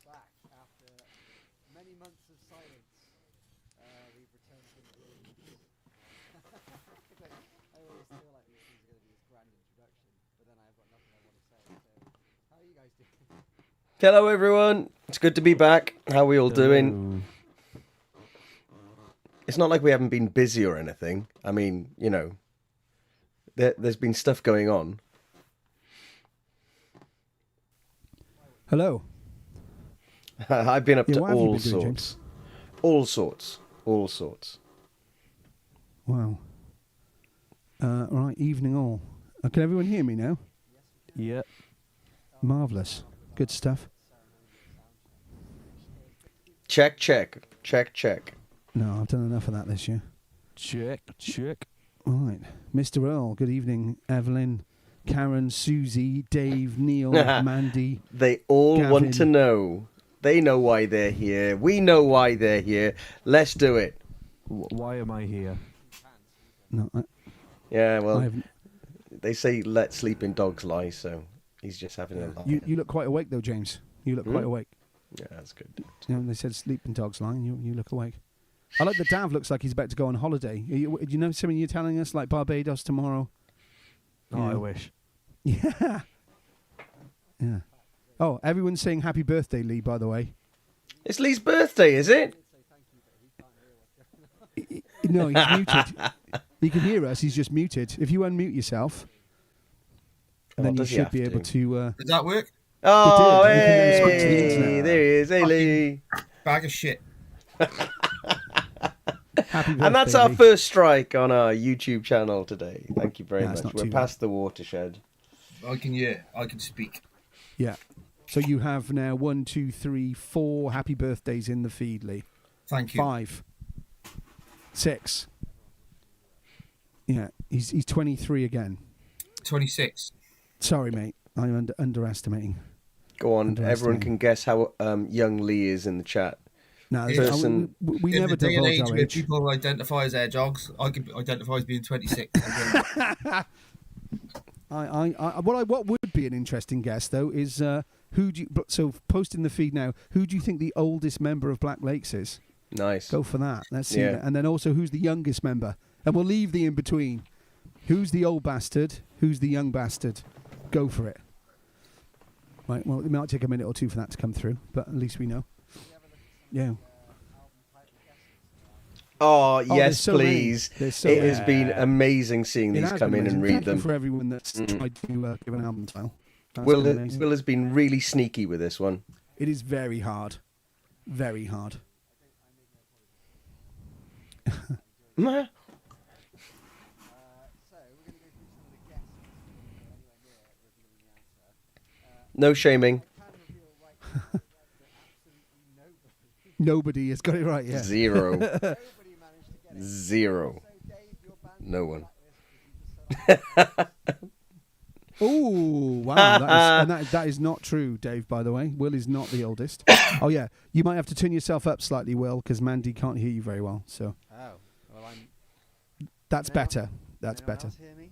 back after many months of silence. We've returned to the rooms. I always feel like these things are going to be this grand introduction, but then I've got nothing I want to say. So, how are you guys doing? Hello, everyone. It's good to be back. How are we all doing? It's not like we haven't been busy or anything. I mean, you know, there's been stuff going on. Hello. I've been up to what have you all been doing, sorts. James? All sorts. Wow. Right, evening all. Can everyone hear me now? Yep. Marvellous. Good stuff. Check. No, I've done enough of that this year. Check. Right. Mr. Earl, good evening. Evelyn, Karen, Susie, Dave, Neil, Mandy. They all Gavin. want to know. They know why they're here. We know why they're here. Let's do it. Why am I here? No, Yeah, well, haven't. they say let sleeping dogs lie, so he's just having a lie. You look quite awake though, James. You look quite awake. Yeah, that's good. You know, they said sleeping dogs line. You look awake. I like the Dav looks like he's about to go on holiday. Do you know something you're telling us like Barbados tomorrow? Oh, Yeah. I wish. Yeah. Yeah. Oh, everyone's saying happy birthday, Lee, by the way. It's Lee's birthday, is it? No, he's muted. He can hear us, he's just muted. If you unmute yourself, then you does he should have be to? able to... Does that work? Oh, It did. You can then speak to the hey, internet. there he is. Hey, Lee. Bag of shit. happy birthday, And that's our Lee. first strike on our YouTube channel today. Thank you very Yeah, it's much. not We're too past the watershed. I can hear. I can speak. Yeah. So you have now 1, 2, 3, 4 happy birthdays in the feed, Lee. Thank you. 5. 6. Yeah, he's 23 again. 26. Sorry, mate. I'm underestimating. Go on. Everyone Underestimating. can guess how young Lee is in the chat. No, Yeah. Person- we In never the day and divulge age our where age. people identify as hedgehogs, I can identify as being 26. What would be an interesting guess though is who do you, so post in the feed now. Who do you think the oldest member of Black Lakes is? Nice. Go for that. Let's see Yeah. that. And then also who's the youngest member, and we'll leave the in between. Who's the old bastard? Who's the young bastard? Go for it. Right. Well, it might take a minute or two for that to come through, but at least we know. Yeah. Oh, there's yes, so many. please. There's so It many. has been amazing seeing It these has come been in and amazing. read Thank you them. for everyone that's tried to give an album title. That's Will, been amazing. Will has been really sneaky with this one. It is very hard. Very hard. No shaming. Nobody has got it right, yeah. Zero. Zero. No one. Oh, wow. That is not true, Dave, by the way. Will is not the oldest. Oh, yeah. You might have to turn yourself up slightly, Will, because Mandy can't hear you very well. So Oh, well, that's better. That's better. Else hear me?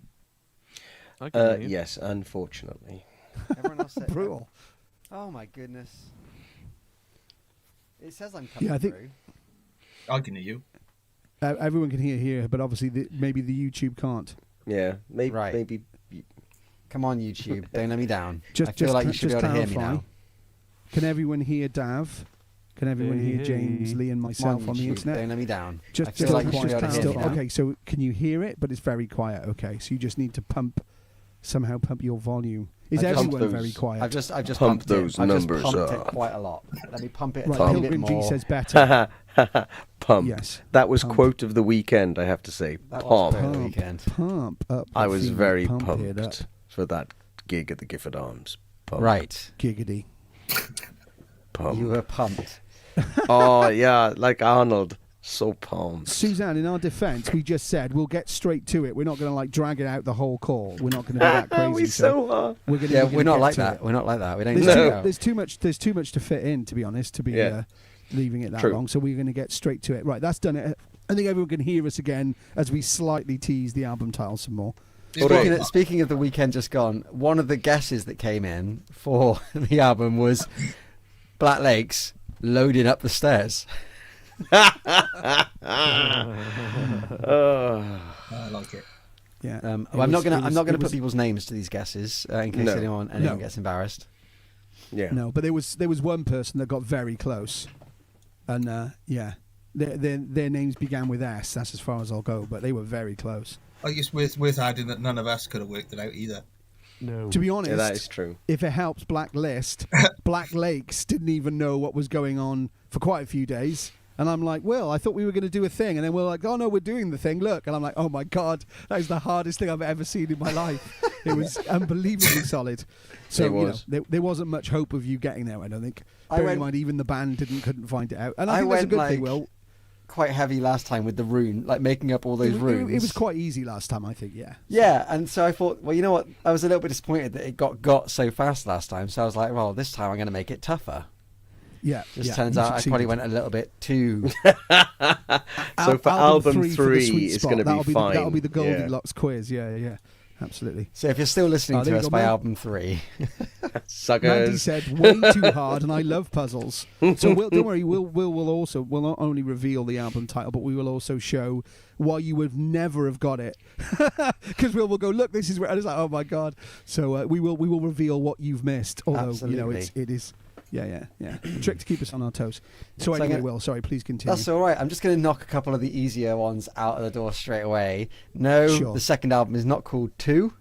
I can hear you. Yes, unfortunately. Everyone else said Brutal. Oh my goodness. It says I'm coming Yeah, I think- through. I can hear you. Everyone can hear here, but obviously maybe the YouTube can't. Yeah, maybe. Right. Maybe. Come on, YouTube. Don't let me down. Just, I feel just, like you should be just able to hear me clarify. now. Can everyone hear Dav? Can everyone hear James, Lee, and Come myself on the YouTube. internet? Don't let me down. I Just, feel like you should be able to hear me clarify. now. Okay, so can you hear it? But it's very quiet. Okay, so you just need to somehow pump your volume. Is I've everyone those- very quiet? I've just Pump pumped those it. I've just numbers pumped up. it quite a lot. Let me pump it Right, a tiny bit Pilgrim G more. says better. Pump. Yes. That was Pump. quote of the weekend, I have to say. That was Pump. great. The weekend. Pump up. I the was feet, very pump it up. pumped for that gig at the Gifford Arms. Pump. Right. Giggity. Pump. You were pumped. Oh, yeah, like Arnold. So pumped. Suzanne, in our defence, we just said we'll get straight to it. We're not going to like drag it out the whole call. We're not going to be that crazy. we so are. we're going Yeah, to. we're not get like to that. it. We're not like that. We don't There's, do No. that. there's too much. There's too much to fit in, to be honest. To be Yeah. leaving it that True. long, so we're going to get straight to it. Right, that's done it. I think everyone can hear us again as we slightly tease the album title some more. Speaking of the weekend just gone, one of the guesses that came in for the album was Black Lakes loading up the stairs. I like it. Yeah. I'm not gonna put people's names to these guesses in case anyone gets embarrassed. Yeah. No, but there was one person that got very close, and their names began with S. That's as far as I'll go, but they were very close. I guess worth adding that none of us could have worked it out either. No. To be honest, Yeah, that is true. if it helps Blacklist, Black Lakes didn't even know what was going on for quite a few days. And I'm like, Will, I thought we were going to do a thing. And then we're like, oh, no, we're doing the thing. Look. And I'm like, oh, my God, that is the hardest thing I've ever seen in my life. It was unbelievably solid. So, It was. there wasn't much hope of you getting there, I don't think. I Bearing went- in mind, even the band couldn't find it out. And I I think that's a went, good thing, like, Will. Quite heavy last time with the rune, like making up all those runes. It was quite easy last time, I think, yeah. Yeah, and so I thought, well, you know what? I was a little bit disappointed that it got so fast last time. So I was like, well, this time I'm going to make it tougher. Yeah. Just yeah, turns you out I probably succeeded. went a little bit too. So for album for the three, sweet it's spot. going to be fine. That'll be the Yeah. Goldilocks quiz. Yeah. Absolutely. So if you're still listening there to you us go, by mate. album 3, Mandy Suckers. said way too hard, and I love puzzles. So don't worry, we'll not only reveal the album title, but we will also show why you would never have got it. Because we'll go, look, this is where, and it's like, oh my God. So we will reveal what you've missed. Although Absolutely. it is. Yeah. A trick to keep us on our toes. So So anyway, I'm Will, sorry, please continue. that's all right. I'm just going to knock a couple of the easier ones out of the door straight away. No, Sure. the second album is not called 2.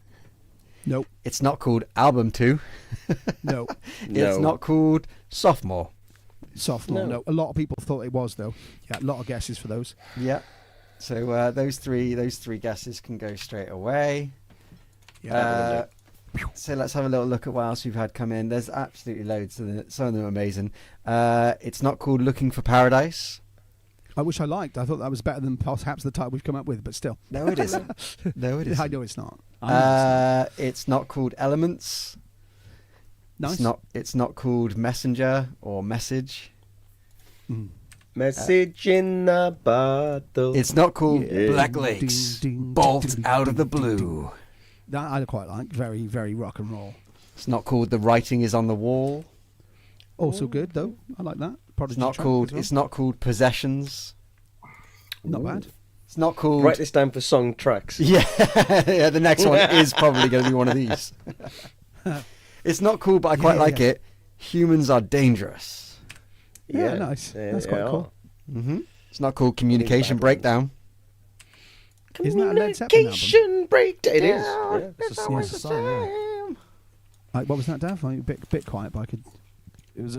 Nope. It's not called Album 2. No. It's not called Sophomore. Sophomore. No. A lot of people thought it was, though. Yeah, a lot of guesses for those. Yeah. So those three guesses can go straight away. Yeah. So let's have a little look at what else we've had come in. There's absolutely loads. Some of them are amazing. It's not called Looking for Paradise. I wish I liked. I thought that was better than perhaps the title we've come up with, but still. No, it isn't. No, it I isn't. know it's not. I know It's not called Elements. it's not. Nice. It's not called Messenger or Message. Mm. Message in a bottle. It's not called Yeah. Black Lakes. Ding, ding, Bolt ding, ding, out of the ding, ding, ding. blue. That I quite like. Very, very rock and roll. It's not called The Writing Is on the Wall. Also good though. I like that. It's Prodigy not track called. as well. It's not called Possessions. Not bad. It's not called. Write this down for song tracks. Yeah, yeah. The next one is probably going to be one of these. It's not cool, but I quite like it. Humans are dangerous. Yeah, nice. That's quite cool. It's not called Communication Breakdown. Isn't that a Led Zeppelin album? Communication breakdown. It is. Yeah. It's a song, yeah. Like, what was that, Dav? Like, a bit quiet, but I could. It was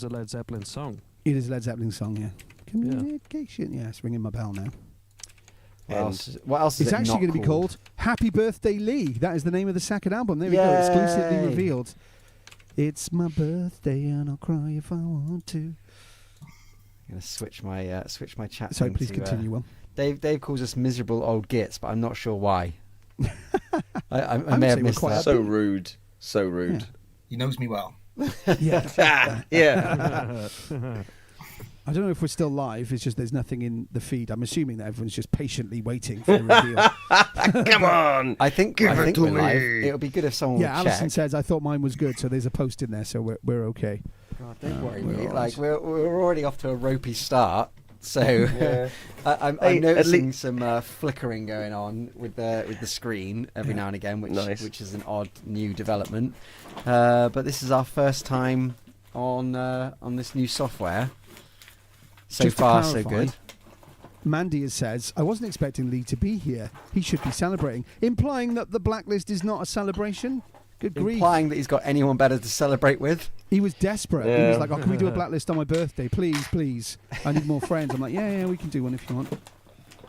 a Led Zeppelin song. It is a Led Zeppelin song, yeah. Communication. Yeah, it's ringing my bell now. What else is It's it actually not going to be called Happy Birthday Lee. That is the name of the second album. There we go. Yay. Exclusively revealed. It's my birthday and I'll cry if I want to. I'm going to switch my chat. Sorry, thing please to, continue, Will. Dave calls us miserable old gits, but I'm not sure why. I would may say have we're missed quite that. So rude. So rude. He knows me well. Yeah. Yeah. I don't know if we're still live. It's just there's nothing in the feed. I'm assuming that everyone's just patiently waiting for the reveal. Come on. I think Give it to we're live. me. It would be good if someone Yeah, would Alison check. says I thought mine was good, so there's a post in there, so we're okay. God, don't worry, we're mate. all Like right. we're already off to a ropey start. So Yeah. I'm Hey, at noticing some flickering going on with the screen every now and again, Nice. which is an odd new development. But this is our first time on this new software. So Just to far, so clarify, good. Mandy says, I wasn't expecting Lee to be here. He should be celebrating, implying that the Blacklist is not a celebration. Good grief. Implying that he's got anyone better to celebrate with. He was desperate. He Yeah. was like, oh, can we do a Blacklist on my birthday? Please, please. I need more friends. I'm like, yeah, we can do one if you want.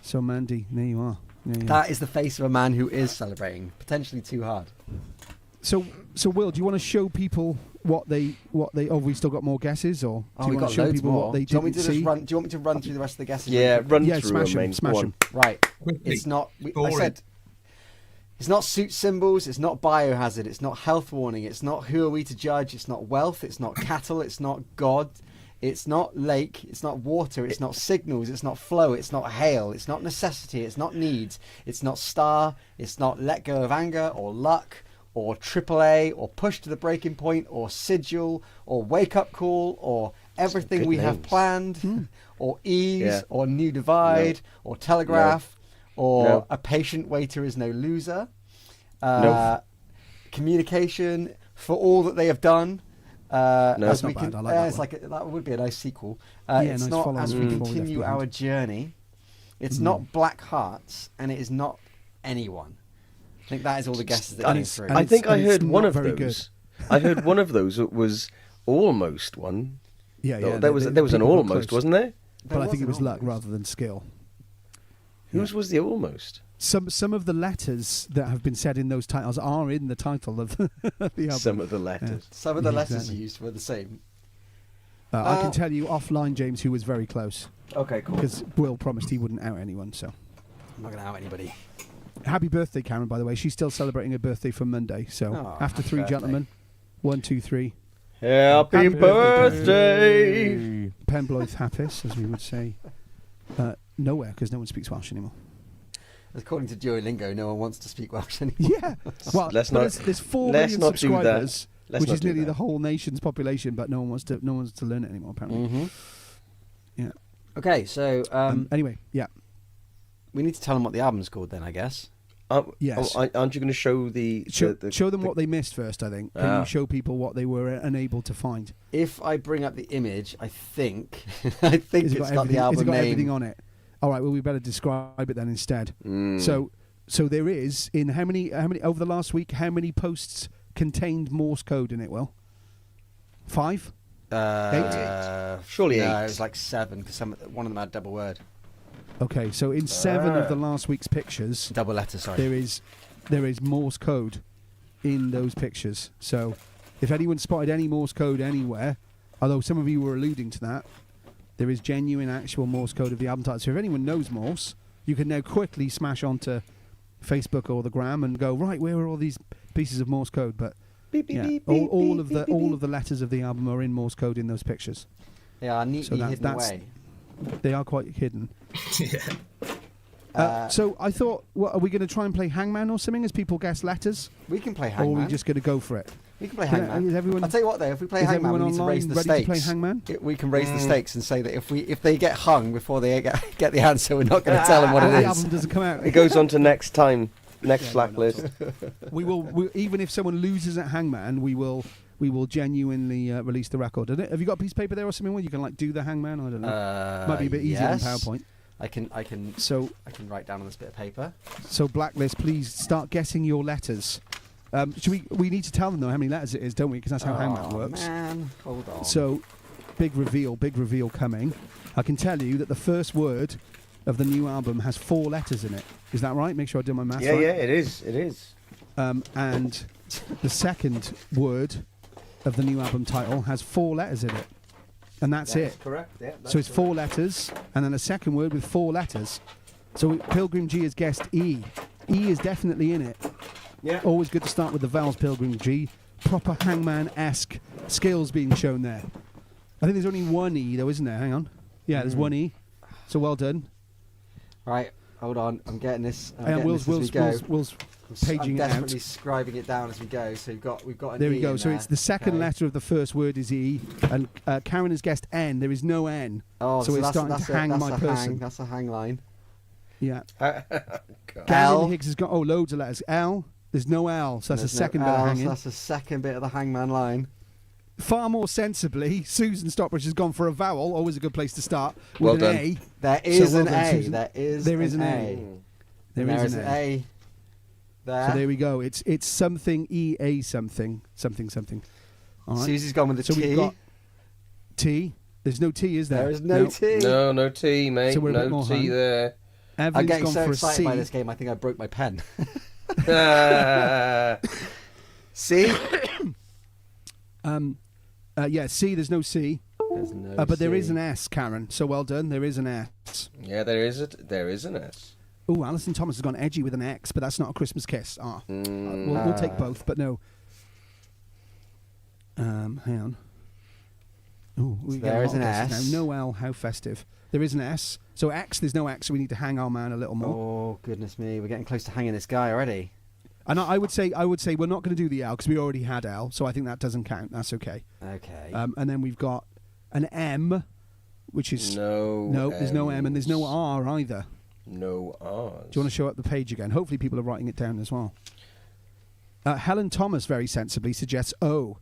So, Mandy, there you are. Yeah. That is the face of a man who is celebrating, potentially too hard. So, Will, do you want to show people what they? Oh, we still got more guesses, or do we you want got to show loads people more. what they do you want me didn't to see? just run? Do you want me to run through the rest of the guesses? Yeah, really quick? run Yeah, through smash them, him, mate. smash Go on. him. Right. Quickly. It's not. I Boring. said. It's not suit symbols. It's not biohazard. It's not health warning. It's not who are we to judge. It's not wealth. It's not cattle. It's not God. It's not lake. It's not water. It's not signals. It's not flow. It's not hail. It's not necessity. It's not needs. It's not star. It's not let go of anger or luck or AAA, or Push to the Breaking Point, or Sigil, or Wake Up Call, or Everything good We Have names. Planned, or Ease, Yeah. or New Divide, or Telegraph, or No. A Patient Waiter Is No Loser. No. Communication, For All That They Have Done. No. As That's we not can, bad. I like that it's one. like that would be a nice sequel. Yeah, It's nice not follow-on As to We Before We Left Continue Behind. Our Journey. It's not Black Hearts, and it is not Anyone. I think that is all the guesses that And came it's- through. and I think I it's heard one not of very those. I heard one of those. It was almost one. Yeah, There yeah. was an people got almost, close. wasn't there? But I think it was luck almost. rather than skill. Whose was the almost? Some of the letters that have been said in those titles are in the title of the album. Some of the letters. Some of the Yeah, letters exactly. used were the same. I can tell you offline, James, who was very close, Okay, cool. because Will promised he wouldn't out anyone. So, I'm not going to out anybody. happy birthday, Karen. By the way, she's still celebrating her birthday from Monday. So, Oh, after happy three birthday. gentlemen, 1, 2, 3, Happy Happy birthday! Penbloith Happis, as we would say, nowhere because no one speaks Welsh anymore. According to Duolingo, no one wants to speak Welsh anymore. Yeah, well, Let's but not- there's 4 let's million not do that. subscribers, Let's which not is do nearly that. the whole nation's population, but no one wants to learn it anymore. Apparently, Mm-hmm. yeah. Okay, so Anyway, yeah. we need to tell them what the album's called then, I guess. Yes. Aren't you going to show the Show them the- what they missed first, I think. Can Ah. you show people what they were unable to find? If I bring up the image, I think I think Has it's got the everything, has album it got name. everything on it? All right, well, we better describe it then instead. Mm. So there is, in how many over the last week, how many posts contained Morse code in it, Will? 5? Surely no, 8. it was like 7 because one of them had double word, Okay, so in 7 of the last week's pictures, double letter. Sorry. there is Morse code in those pictures. So if anyone spotted any Morse code anywhere, although some of you were alluding to that, there is genuine actual Morse code of the album title. So if anyone knows Morse, you can now quickly smash onto Facebook or the Gram and go, right, where are all these pieces of Morse code? But Beep, beep, yeah, beep, all beep, of beep, the beep, all beep. of the letters of the album are in Morse code in those pictures. They are neatly that- hidden that's- away. They are quite hidden. yeah. So I thought, what, are we going to try and play Hangman or something as people guess letters? We can play Or Hangman. are we just going to go for it? We can play Is Hangman. everyone- I'll tell you what, though, if we play Is Hangman, everyone we need to online raise the ready stakes. to play Hangman? We can raise the stakes and say that if they get hung before they get the answer, we're not going to tell them what And the it album is. doesn't come out. It goes on to next Yeah, Blacklist. we even if someone loses at Hangman, we will genuinely release the record. Have you got a piece of paper there or something where you can like do the Hangman? I don't know. Might be a bit easier yes. than PowerPoint. I can So write down on this bit of paper. Blacklist, please start guessing your letters. We need to tell them though how many letters it is, don't we? Because that's how Hangman works. Man, hold on. So big reveal coming. I can tell you that the first word of the new album has 4 letters in it. Is that right? Make sure I do my maths Yeah, right. yeah, it is. It is. And the second word of the new album title has 4 letters in it. And that's it. correct. Yeah, So it's 4 letters, and then a second word with 4 letters. So Pilgrim G has guessed E. E is definitely in it. Yeah. Always good to start with the vowels, Pilgrim G. Proper Hangman-esque skills being shown there. I think there's only 1 E, though, isn't there? Hang on. Yeah, there's 1 E. So well done. Right, hold on. I'm getting this. I'm And getting Will's this as we go. paging I'm it out. desperately scribing it down as we go. So we've got an There E we go. in So there. it's the second Okay. letter of the first word is E, and Karen has guessed N. There is no N. Oh, so it's that's, starting that's to a, hang that's my a person. Hang, that's a hang line. Yeah. God. Gavin L. Higgs has got loads of letters. L. There's no L, so that's There's the second no bit of L, so hanging. that's the second bit of the hangman line. Far more sensibly, Susan Stockbridge has gone for a vowel. Always a good place to start. With Well an done. A. There is well an done, A. Susan. There is an an A. A. There is an A. There. So there we go. It's something E A something. All right. Susie's gone with the So T. we've got T. There's no T, is there? There is no T. No T, mate. So we're a bit no more T hung. there. I'm Evelyn's getting gone so for a excited C. by this game. I think I broke my pen. Ah. C. Yeah, C. There's no C. There's no But there C. is an S, Karen. So well done. There is an S. Yeah, there is an S. Oh, Alison Thomas has gone edgy with an X, but that's not a Christmas kiss. Mm. We'll take both, but no. Hang on. Ooh, we there is an S. S. Now. No L, how festive. There is an S. So X, there's no X, so we need to hang our man a little more. Oh goodness me, we're getting close to hanging this guy already. And I would say we're not going to do the L because we already had L, so I think that doesn't count. That's okay. Okay. And then we've got an M, which is No. there's no M and there's no R either. No R's. Do you want to show up the page again? Hopefully people are writing it down as well. Helen Thomas very sensibly suggests O,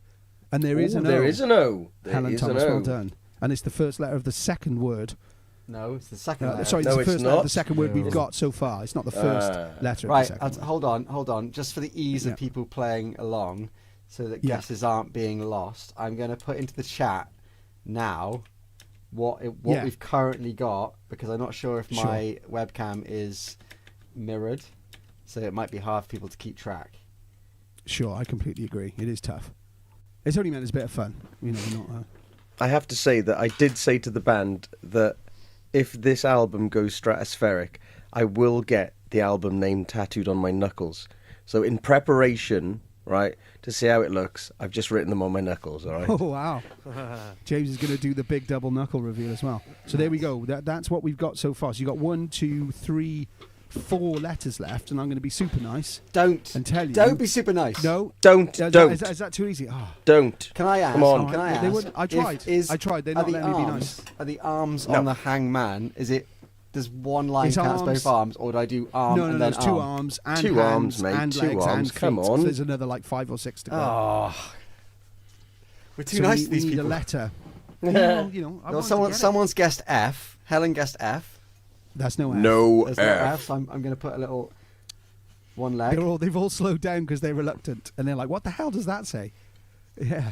and there is an O. There is an O. There Helen is Thomas, an O. well done. And it's the first letter of the second word. No, it's the second letter. Sorry, No, it's the it's first letter of not. the second word we've No. got so far. It's not the first letter of Right, the second word. hold on. Just for the ease Yeah. of people playing along, so that Yeah. guesses aren't being lost, I'm going to put into the chat now what Yeah. we've currently got, because I'm not sure if Sure. my webcam is mirrored, so it might be hard for people to keep track. Sure, I completely agree. It is tough. It's only meant as a bit of fun. You know, we're not... I have to say that I did say to the band that if this album goes stratospheric, I will get the album name tattooed on my knuckles. So in preparation, right, to see how it looks, I've just written them on my knuckles, all right? Oh, wow. James is going to do the big double knuckle reveal as well. So there we go. That's what we've got so far. So you've got 1, 2, 3, 4 letters left, and I'm going to be super nice Don't and tell you. Don't be super nice. No. Don't. Is that too easy? Oh. Don't. Can I ask? Come on. Can I ask? They wouldn't- I tried. I tried. They're are not the letting me be arms- nice. Are the arms No. on the hangman? Does one line It's count as arms. both arms, or do I do arm No, and there's then two arm? arms and Two hands arms, mate. and Two legs arms. and Come feet. So on. there's another like 5 or 6 to go. Oh, we're too So nice we, to these we need people. a letter. Well, you know, I No, wanted to get it. someone's guessed F. Helen guessed F. That's no F. No There's no F. F. So I'm going to put a little one leg. They've all slowed down because they're reluctant, and they're like, "What the hell does that say?" Yeah,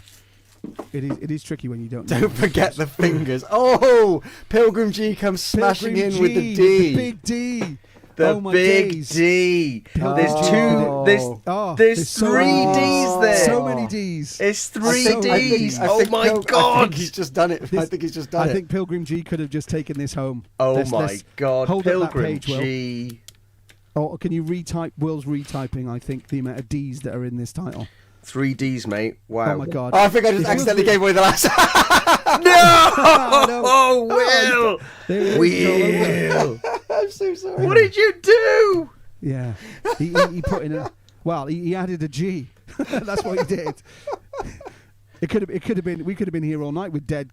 it is tricky when you don't. know. Don't forget the fingers. Oh, Pilgrim G comes smashing Pilgrim in with G, the D. the big D. The Oh, my big days. D. Pilgrim There's G. two. Oh, There's so 3 many D's there. So many D's. It's I 3 think- I think- D's. I Oh think my I God. think he's just done it. I think he's just done I it. think Pilgrim G could have just taken this home. Oh Let's- my let's God. hold up that Pilgrim page, Will. G. Oh, can you retype? Will's retyping. I think the amount of D's that are in this title. 3 D's, mate. Wow. Oh my God. Oh, I think I just It's accidentally Will's gave away the last. No! No. Oh, There it is, it's all over. Will! I'm so sorry. What did you do? Yeah, he put in a. Well, he added a G. That's what he did. It could have been. We could have been here all night with dead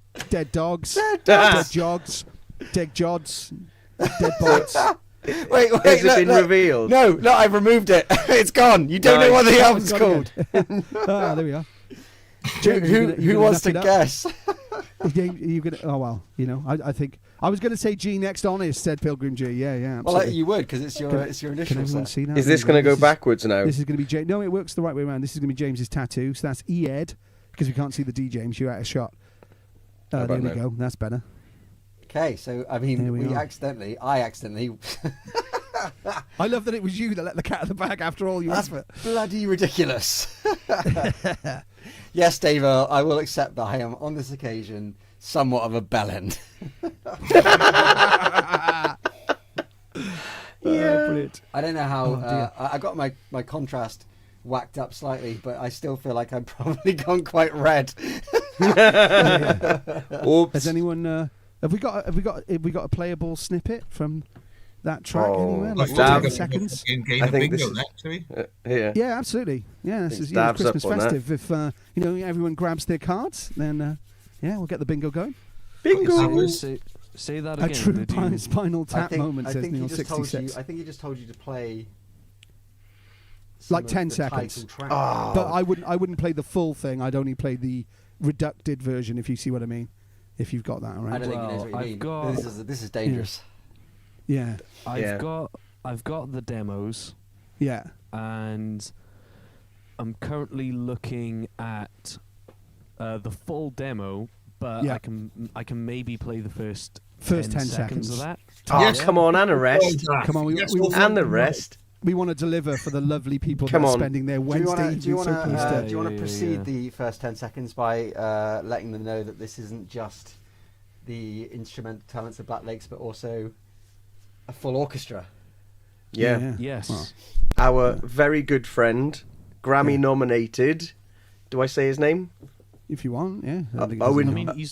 dogs, dead jogs, dead jods, dead bots. Wait, Has it look, been look. revealed? No, I've removed it. It's gone. You don't know Nice. what the Oh, album's it's called. Ah, there we are. Who, James, who, you who gonna wants knock to it up? guess? James, you gonna? Oh well, you know. I think I was going to say G next. Honest, said Pilgrim G. Yeah, Well, absolutely. you would because it's your Can initial. Can everyone see that? Is this There going to you go backwards now? This is going to be James. No, it works the right way around. This is going to be James's tattoo. So that's E-Ed, because we can't see the D, James. You're out of shot. How There about we now? go. That's better. Okay, so I There mean, we are. I accidentally. I love that it was you that let the cat out of the bag after all you That's asked for. bloody ridiculous. Yes, Dave, I will accept that I am on this occasion somewhat of a bellend. Brilliant. I don't know how Oh, dear. I got my contrast whacked up slightly, but I still feel like I've probably gone quite red. Oops. Has anyone? Have we got a playable snippet from that track Oh, anywhere? like Like Dav- 10 seconds. In game I of think bingo this is- next, shall we? Here. Yeah, absolutely. Yeah, this think is Dav's up Christmas on that. festive. If everyone grabs their cards, then yeah, we'll get the bingo going. Bingo. Say that A again. true Did you- spinal tap moment, I says think he Neil just told you. 66. I think he just told you to play. Like some of 10 the seconds. title track. Oh. But I wouldn't play the full thing. I'd only play the reducted version, if you see what I mean. If you've got that I around. don't think he knows Well, what you I've mean. got- This is dangerous. Yeah, Yeah. I've got the demos, yeah. and I'm currently looking at the full demo, but Yeah. I can maybe play the first 10 seconds seconds. of that. Oh, Yes. come on, and a rest. Come on, we And the rest. we want to deliver for the lovely people Come that are on. spending their Do you Wednesday want to evening so pleased to- Yeah, do you want to yeah, proceed yeah. the first 10 seconds by letting them know that this isn't just the instrumental talents of Black Lakes, but also a full orchestra? Yeah. Yes. Well, Our very good friend, Grammy nominated. Do I say his name? if you want, yeah. I don't think it Owen- doesn't I matter. mean,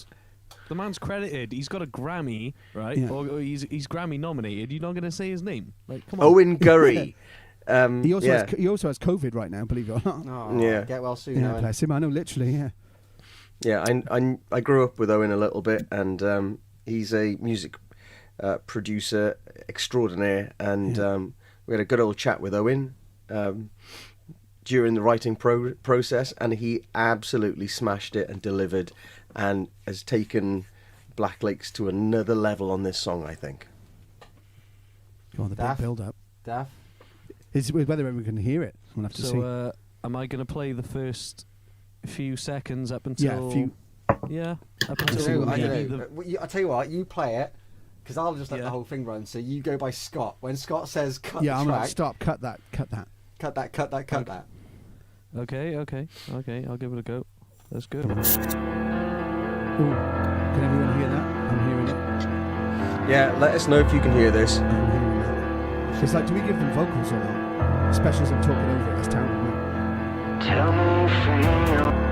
the man's credited. He's got a Grammy, right? Yeah. Or he's Grammy nominated. You're not going to say his name? Like, come on. Owen Gurry. He also yeah. he also has COVID right now, believe it or not. Oh, Yeah. Get well soon, Yeah, Owen. bless him. I know, literally. Yeah. Yeah, I grew up with Owen a little bit, and he's a music producer extraordinaire, and we had a good old chat with Owen during the writing process, and he absolutely smashed it and delivered, and has taken Black Lakes to another level on this song, I think. Go on, the Daff? big build up. Daff? It's whether everyone can hear it. We'll have to see. So, am I going to play the first few seconds up until? Yeah, up I until don't know, I maybe don't know. I'll tell you what, you play it, because I'll just let the whole thing run. So you go by Scott. When Scott says cut Yeah, the I'm track, like, stop, cut that. cut that. Okay. I'll give it a go. Let's go. Ooh, can everyone hear that? I'm hearing it. Yeah, let us know if you can hear this. I'm hearing it. It's like, do we give them vocals or not? Especially as I'm talking over it. That's terrible. Tell me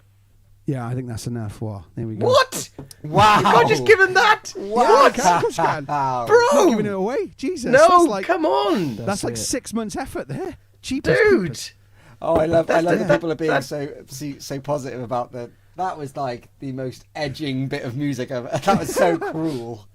Yeah, I think that's enough. Wow, there we go. What? Wow! You can't just give him that? Yeah, I can, of course you can. Wow. Not Bro! giving it away. Jesus. No, that's like, come on! That's like it. 6 months effort there. Cheapest Dude! creepers. Oh, I love that That's- people are being so positive about that. That was like the most edging bit of music ever. That was so cruel.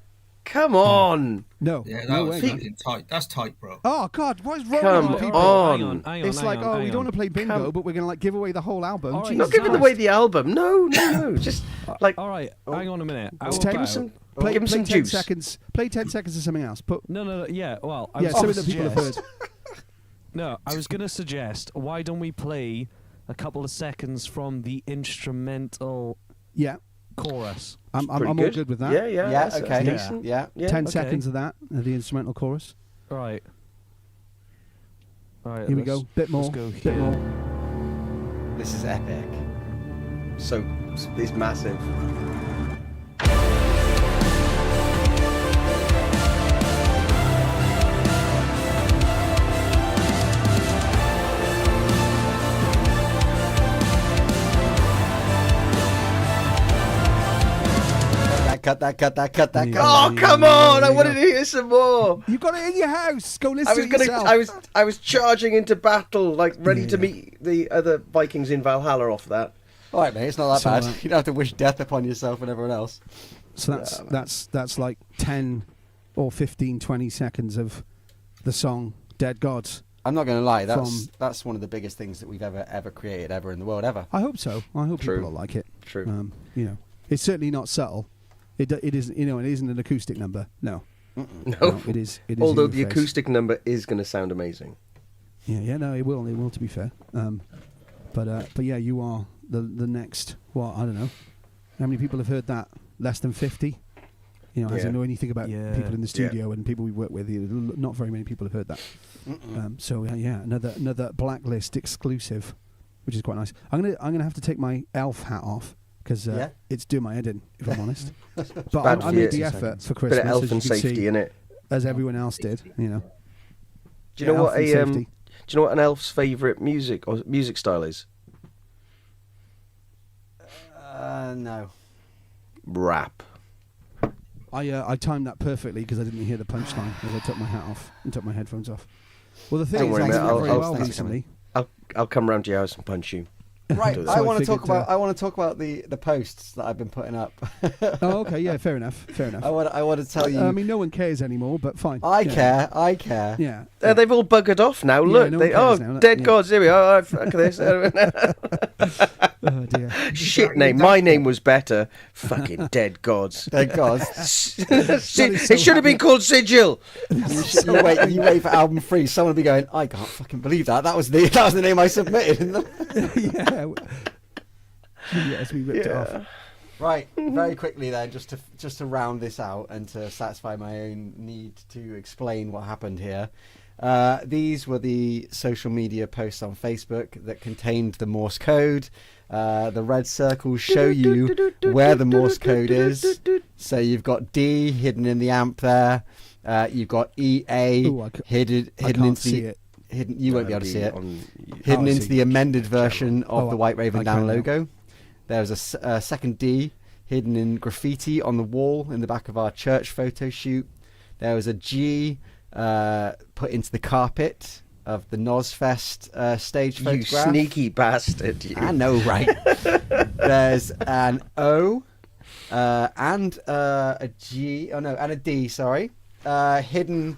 Come on! No. Yeah, that no was way, man. fucking tight. That's tight, bro. Oh God, what is wrong Come with people? on. Hang It's like, hang we don't want to play bingo, Come- but we're gonna like give away the whole album. All right, Jesus Not giving Christ. away the album. No. Just like All right, hang on a minute. How Just give him about- some. Play, give him play some 10 juice. seconds. Play 10 seconds of something else. Put No. Yeah, well, I yeah, was something gonna that people have heard. suggest- No, I was going to suggest, why don't we play a couple of seconds from the instrumental Yeah, chorus? I'm Pretty all good with that. Yeah, Yeah, that's okay. decent. Yeah. Yeah. 10 Okay. seconds of that, the instrumental chorus. All right. All right. Here we go. Bit more. Let's go Bit here. more. This is epic. So it's massive. Cut that. Yeah. Oh come on! There I you wanted go. to hear some more. You got it in your house. Go listen I was to gonna. yourself. I was charging into battle, like ready to Yeah. meet the other Vikings in Valhalla off that. All right, mate. It's not that So, bad. You don't have to wish death upon yourself and everyone else. So that's like 10 or 15, 20 seconds of the song "Dead Gods." I'm not going to lie. From- That's one of the biggest things that we've ever created ever in the world ever. I hope so. I hope True. people will like it. True. You know, it's certainly not subtle. It isn't. You know, it isn't an acoustic number. No. No. It is. It is. Although in the your face. acoustic number is going to sound amazing. Yeah. No, it will. It will. To be fair. But yeah, you are the next. What I don't know. How many people have heard that? Less than 50. You know, as I Yeah. know anything about Yeah. people in the studio and people we work with, not very many people have heard that. So yeah, another Blacklist exclusive, which is quite nice. I'm gonna have to take my elf hat off because Yeah? it's doing my head in, if I'm honest. But bad I for made you. the effort for Christmas, Bit of elf as and you can safety see, in it. as everyone else did. You know. Do you know Elf what and a safety. Do you know what an elf's favourite music or music style is? No. Rap. I timed that perfectly because I didn't hear the punchline as I took my hat off and took my headphones off. Well, the thing Don't is, worry, I mate, did I'll- very I'll- well thanks for recently. I'll come round to your house and punch you. Right. Do that. I So I want to talk figured, about. I want to talk about the posts that I've been putting up. Oh, okay, yeah, fair enough, fair enough. I want to tell you. I mean, no one cares anymore, but fine. I care. Yeah. They've all buggered off now. Yeah, Look, no one they cares now, dead yeah. gods. Here we are. Oh, fuck this. Oh dear. Shit name. My name was better. Fucking dead gods. Thank God. It should have been called Sigil. you wait for album 3. Someone will be going, I can't fucking believe that. That was the name I submitted. Yeah. Yes, we ripped it off. Right, very quickly then, just to round this out and to satisfy my own need to explain what happened here. These were the social media posts on Facebook that contained the Morse code. The red circles show you where the Morse code is. So you've got D hidden in the amp there. You've got EA Ooh, hidden I into can't the see it. hidden. You won't be able to see it. Oh, Hidden I into see. the amended version Oh, of the White Raven I Down can now. logo. There was a second D hidden in graffiti on the wall in the back of our church photo shoot. There was a G put into the carpet of the Nozfest stage You photograph. sneaky bastard. You. I know, right? There's an O and a G. Oh no, and a D. Sorry, hidden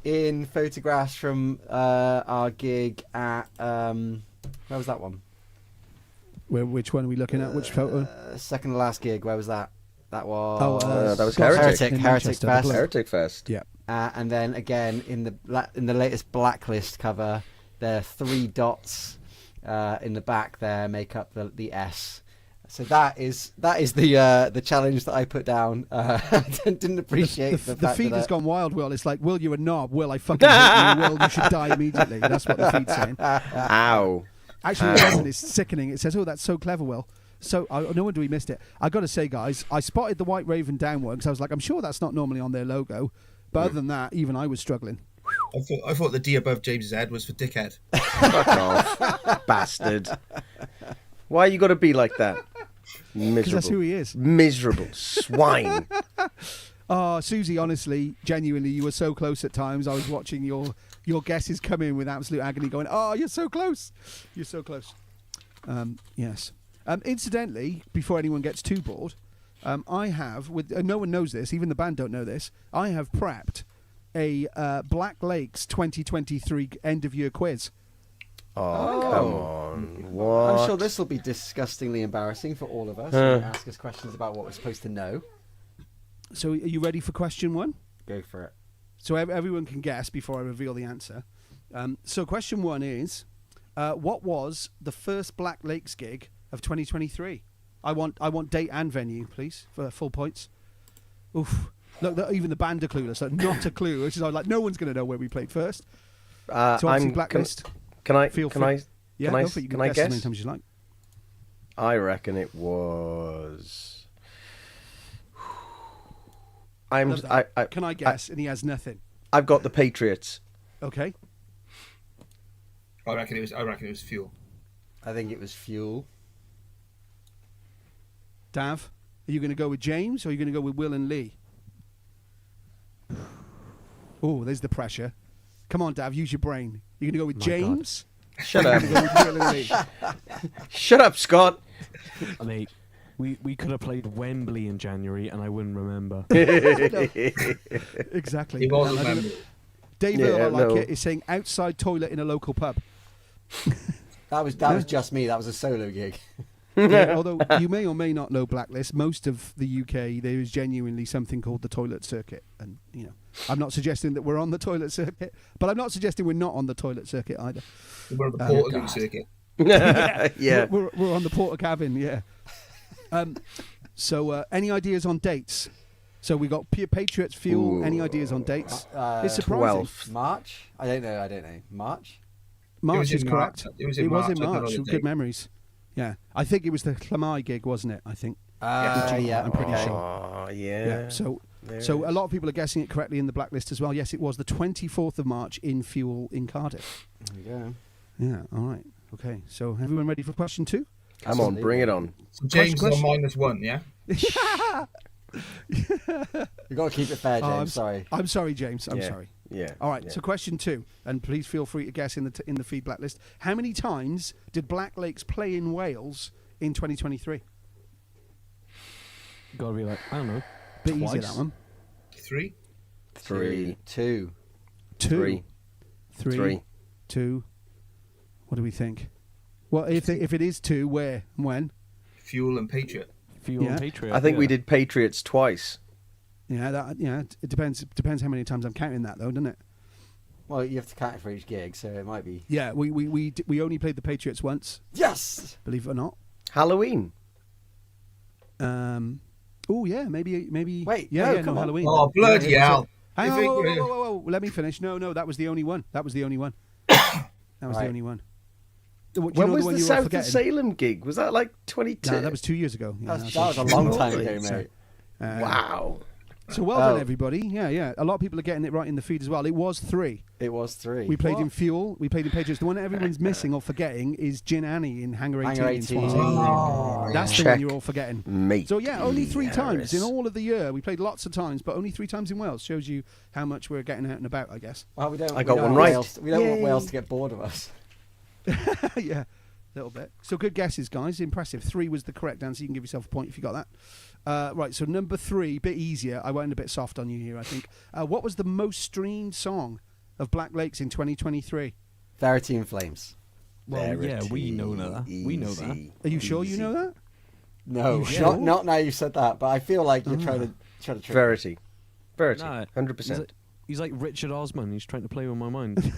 in photographs from our gig at where was that one? Which one are we looking at? Which photo? Second to last gig. Where was that? That was that was Heretic in Heretic Manchester, Fest. Heretic Fest. Yeah. And then again in the latest Blacklist cover, there are 3 dots in the back there make up the S. So that is the challenge that I put down. I didn't appreciate the The fact feed that has gone wild, Will. It's like, Will, you're a knob. Will, I fucking hate you. Will, you should die immediately. That's what the feed's saying. Ow. Actually, it doesn't. It's sickening. It says, oh, that's so clever, Will. So, no wonder we missed it. I got to say, guys, I spotted the White Raven down one because I was like, I'm sure that's not normally on their logo. But other than that, even I was struggling. I thought the D above James's head was for dickhead. Fuck off, bastard. Why you got to be like that? Because Miserable. that's who he is. Miserable swine. Oh, Susie, honestly, genuinely, you were so close at times. I was watching your guesses come in with absolute agony going, oh, you're so close. You're so close. Yes. Incidentally, before anyone gets too bored, I have, no one knows this, even the band don't know this, I have prepped a Black Lakes 2023 end-of-year quiz. Oh, come on. What? I'm sure this will be disgustingly embarrassing for all of us. Who ask us questions about what we're supposed to know. So are you ready for question 1? Go for it. So everyone can guess before I reveal the answer. So question 1 is, what was the first Black Lakes gig of 2023? I want date and venue, please, for full points. Oof. Look, even the band are clueless. Like, not a clue. Which is like, no one's going to know where we played first. So obviously Blacklist. Can I? Feel can free. I? Yeah, can I? go for it. You Can can I guess as many guess? times as you like. I reckon it was. I'm. Love that. I. Can I guess? And he has nothing. I've got the Patriots. Okay. I reckon it was Fuel. I think it was Fuel. Dav, are you going to go with James or are you going to go with Will and Lee? Oh, there's the pressure. Come on, Dav, use your brain. You're going to go with My James? Shut Or up. are you going to go with Will and Lee? Shut up, Scott. I mean, we could have played Wembley in January and I wouldn't remember. Exactly. It was And I a don't- memory. Dave Yeah, Earl, I like no. it, is saying outside toilet in a local pub. That was just me. That was a solo gig. Yeah, although you may or may not know Blacklist, most of the UK there is genuinely something called the toilet circuit, and you know, I'm not suggesting that we're on the toilet circuit, but I'm not suggesting we're not on the toilet circuit either. We're on the Portaloo circuit. Yeah. We're on the Porter cabin, yeah. So any ideas on dates? So we got Patriots, Fuel. Ooh. Any ideas on dates? It's surprising. 12th. March? I don't know. March? March in is March. correct. It was in March. I don't know March. the Good date. memories. Yeah, I think it was the Clamai gig, wasn't it? I think. Yeah, I'm pretty okay. sure. Oh, yeah. Yeah. So There So it a is. lot of people are guessing it correctly in the Blacklist as well. Yes, it was the 24th of March in Fuel in Cardiff. There you go. Yeah, all right. Okay, so everyone ready for question 2? Come on, bring it on. So James is Question. on -1, yeah? You've got to keep it fair, James. Sorry. I'm sorry, James. I'm Yeah. sorry. Yeah. All right, yeah. so question 2, and please feel free to guess in the feed Blacklist. How many times did Black Lakes play in Wales in 2023? Gotta be like, I don't know. Bit easier, Twice. that one. 3? 3. 2. 2. 3. 3. 3. 2. What do we think? Well, if it is 2, where and when? Fuel and Patriot. Fuel Yeah. and Patriot. I think we yeah. did Patriots twice. Yeah, it depends. Depends how many times I'm counting that, though, doesn't it? Well, you have to count it for each gig, so it might be. Yeah, we only played the Patriots once, Yes! believe it or not. Halloween. Oh yeah, maybe. Wait, yeah, no, yeah, no, come on. Halloween. Oh, bloody Yeah, hell. Hang If on, it- whoa. Let me finish. No, that was the only one. That was the only one. That was the Right. only one. Do you When know was one the you were South of forgetting? Salem gig? Was that like 22? No, that was 2 years ago. Yeah, That was a long time ago, Holy mate. Wow. So well done, Oh. everybody. Yeah. A lot of people are getting it right in the feed as well. It was 3. It was 3. We played What? in Fuel. We played in Patriots. The one that everyone's missing or forgetting is Gin Annie in Hangar 18 Hangar in 18. Swansea. Oh, That's the Check. one you're all forgetting. Mate. So yeah, only 3 times in Harris. all of the year. We played lots of times, but only 3 times in Wales. Shows you how much we're getting out and about, I guess. Well, we don't. I got we don't one want right. We don't want Yay. Wales to get bored of us. Yeah, a little bit. So good guesses, guys. Impressive. 3 was the correct answer. You can give yourself a point if you got that. Right, so number 3, bit easier. I went a bit soft on you here, I think. What was the most streamed song of Black Lakes in 2023? Verity in Flames. Well, yeah, we know that. We know that. Are you sure you know that? No, You sure? not now you said that, but I feel like you're trying to trick me. Verity. Nah, 100%. He's like Richard Osman. He's trying to play with my mind.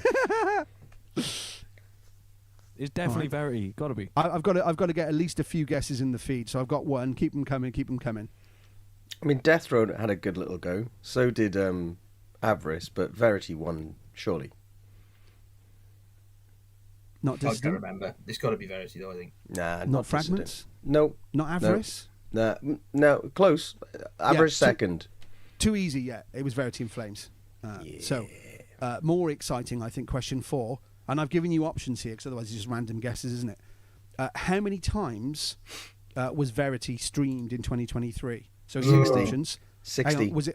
It's definitely Verity. Got to be. I've got to get at least a few guesses in the feed. So I've got one. Keep them coming. Keep them coming. I mean, Death Row had a good little go. So did Avarice, but Verity won, surely. Not I can't distant. remember. It's got to be Verity, though, I think. Nah, Not Dissident. fragments. No. Not avarice. Nah, no, close. Avarice Yeah, second. Too easy yet. It was Verity in Flames. So more exciting, I think. Question 4, and I've given you options here because otherwise it's just random guesses, isn't it? How many times was Verity streamed in 2023? So 6 options. 60. Hang on, was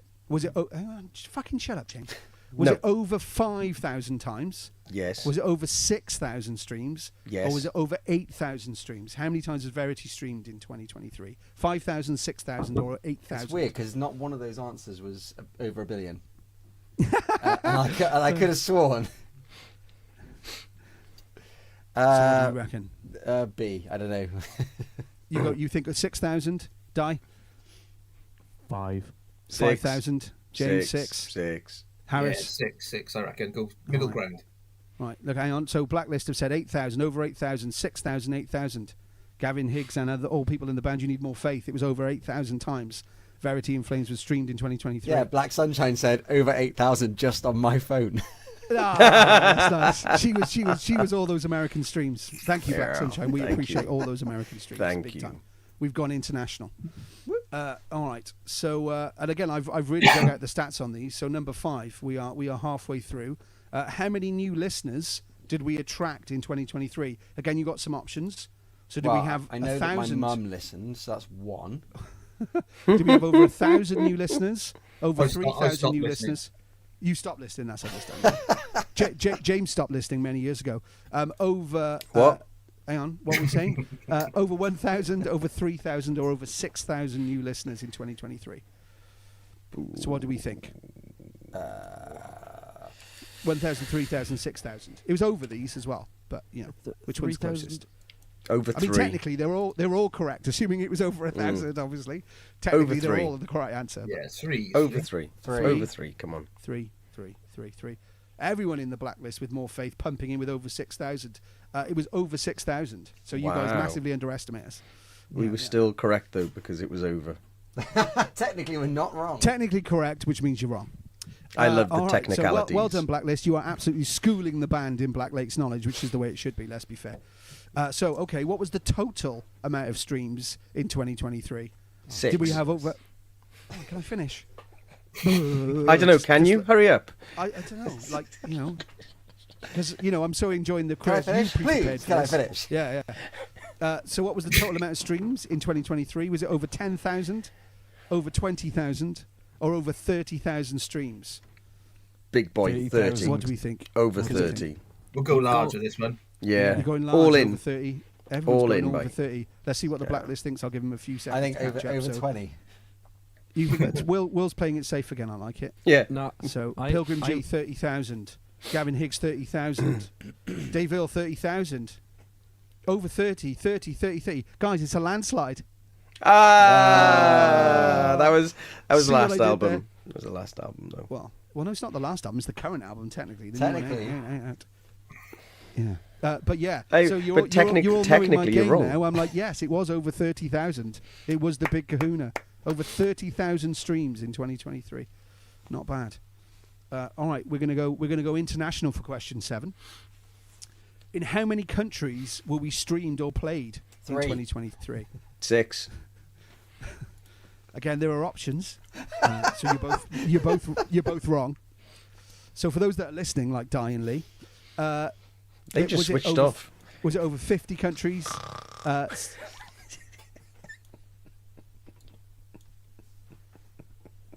it? Oh, hang on, just fucking shut up, James. Was No. it over 5,000 times? Yes. Was it over 6,000 streams? Yes. Or was it over 8,000 streams? How many times has Verity streamed in 2023? 5,000, 6,000, or 8,000? It's weird because not one of those answers was over 1 billion. And I could have sworn. So what do you reckon? B. I don't know. You think of 6,000? Die? 5. 5,000? James, 6. 6. Harris? Yeah, 6, I reckon. Go middle Right. ground. Right, look, hang on. So Blacklist have said 8,000, over 8,000, 6,000, 8,000. Gavin Higgs and all people in the band, you need more faith. It was over 8,000 times. Verity in Flames was streamed in 2023. Yeah, Black Sunshine said over 8,000 just on my phone. That's nice. She was all those American streams. Thank you, Black Yeah, Sunshine. We thank appreciate you. all those American streams. Thank big you. time. We've gone international. All right. So, and again, I've really dug out the stats on these. So, number 5, we are halfway through. How many new listeners did we attract in 2023? Again, you got some options. So, do Well, we have I know 1,000? that my mum listens, so that's 1. Do we have over 1,000 new listeners? Over I 3,000 stopped new listening. listeners? You stopped listening. That's understandable. James stopped listening many years ago. Over What? Hang on, what were we saying? Over 1,000, over 3,000, or over 6,000 new listeners in 2023. So what do we think? 1,000, 3,000, 6,000. It was over these as well, but you know, which one's 3,000? closest? Over I 3. mean, technically, they're all correct, assuming it was over 1,000. Obviously, technically, Over they're 3. all the correct answer. but Yeah, 3. Over 3. 3. Over 3, come on. 3. Everyone in the Blacklist with more faith pumping in with over 6,000. It was over 6,000. So you guys Wow. massively underestimate us. We were still correct, though, because it was over. Technically, we're not wrong. Technically correct, which means you're wrong. I love the all right, so technicalities. well done, Blacklist. You are absolutely schooling the band in Black Lake's knowledge, which is the way it should be, let's be fair. Okay, what was the total amount of streams in 2023? 6. Did we have over... Oh, can I finish? I don't know, can you? Hurry up. I don't know, because, I'm so enjoying the Can I crowd. finish? Please, can I this. finish? Yeah. So what was the total amount of streams in 2023? Was it over 10,000, over 20,000, or over 30,000 streams? Big boy, 30,000. 30. What do we think? Over What do you 30. think? We'll go large with this one. Yeah. You're going large, All over in. 30. Everyone's All going in, over mate. 30. Let's see what the Yeah. Blacklist thinks. I'll give him a few seconds. I think to catch up, over so 20. You think that's Will's playing it safe again. I like it. Yeah. No, So I- Pilgrim G I- 30,000, Gavin Higgs 30,000, Dave Earl 30,000, over 30. Guys, it's a landslide. That was the See what I last did album. there? It was the last album, though. Well, no, it's not the last album. It's the current album, technically. The new one Technically. ain't out. Yeah. But yeah, Hey, so you're, but you're all knowing my technically you're game wrong. now. I'm like, yes, it was over 30,000. It was the big kahuna. Over 30,000 streams in 2023. Not bad. All right, we're gonna go international for question 7. In how many countries were we streamed or played in 3. 2023? 6. Again, there are options, so you're both wrong. So for those that are listening, like Di and Lee, They just was it switched over- off. Was it over 50 countries?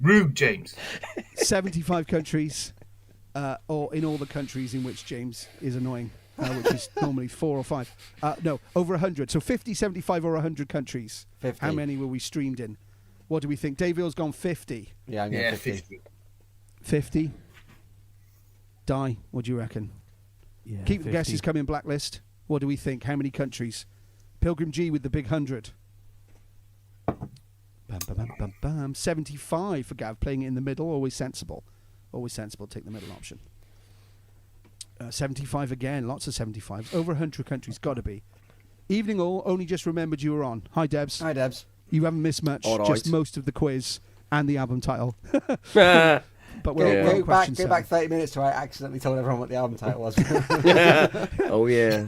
Rude, James. 75 countries, or in all the countries in which James is annoying, which is normally 4 or 5. No, over 100. So 50, 75 or 100 countries. 50. How many were we streamed in? What do we think? Dave Hill's gone 50. Yeah, I'm going Yeah, 50. 50. 50? Di, what do you reckon? Yeah, Keep the 50. guesses coming, Blacklist. What do we think? How many countries? Pilgrim G with the big 100. Bam, bam, bam, bam, bam. 75 for Gav, playing it in the middle. Always sensible. Always sensible. Take the middle option. 75 again. Lots of 75s. Over 100 countries. Got to be. Evening all. Only just remembered you were on. Hi, Debs. Hi, Debs. You haven't missed much. All Just right. most of the quiz and the album title. Yeah. But we're Yeah. on Go question back 7. 30 minutes to where I accidentally told everyone what the album title was. Oh yeah.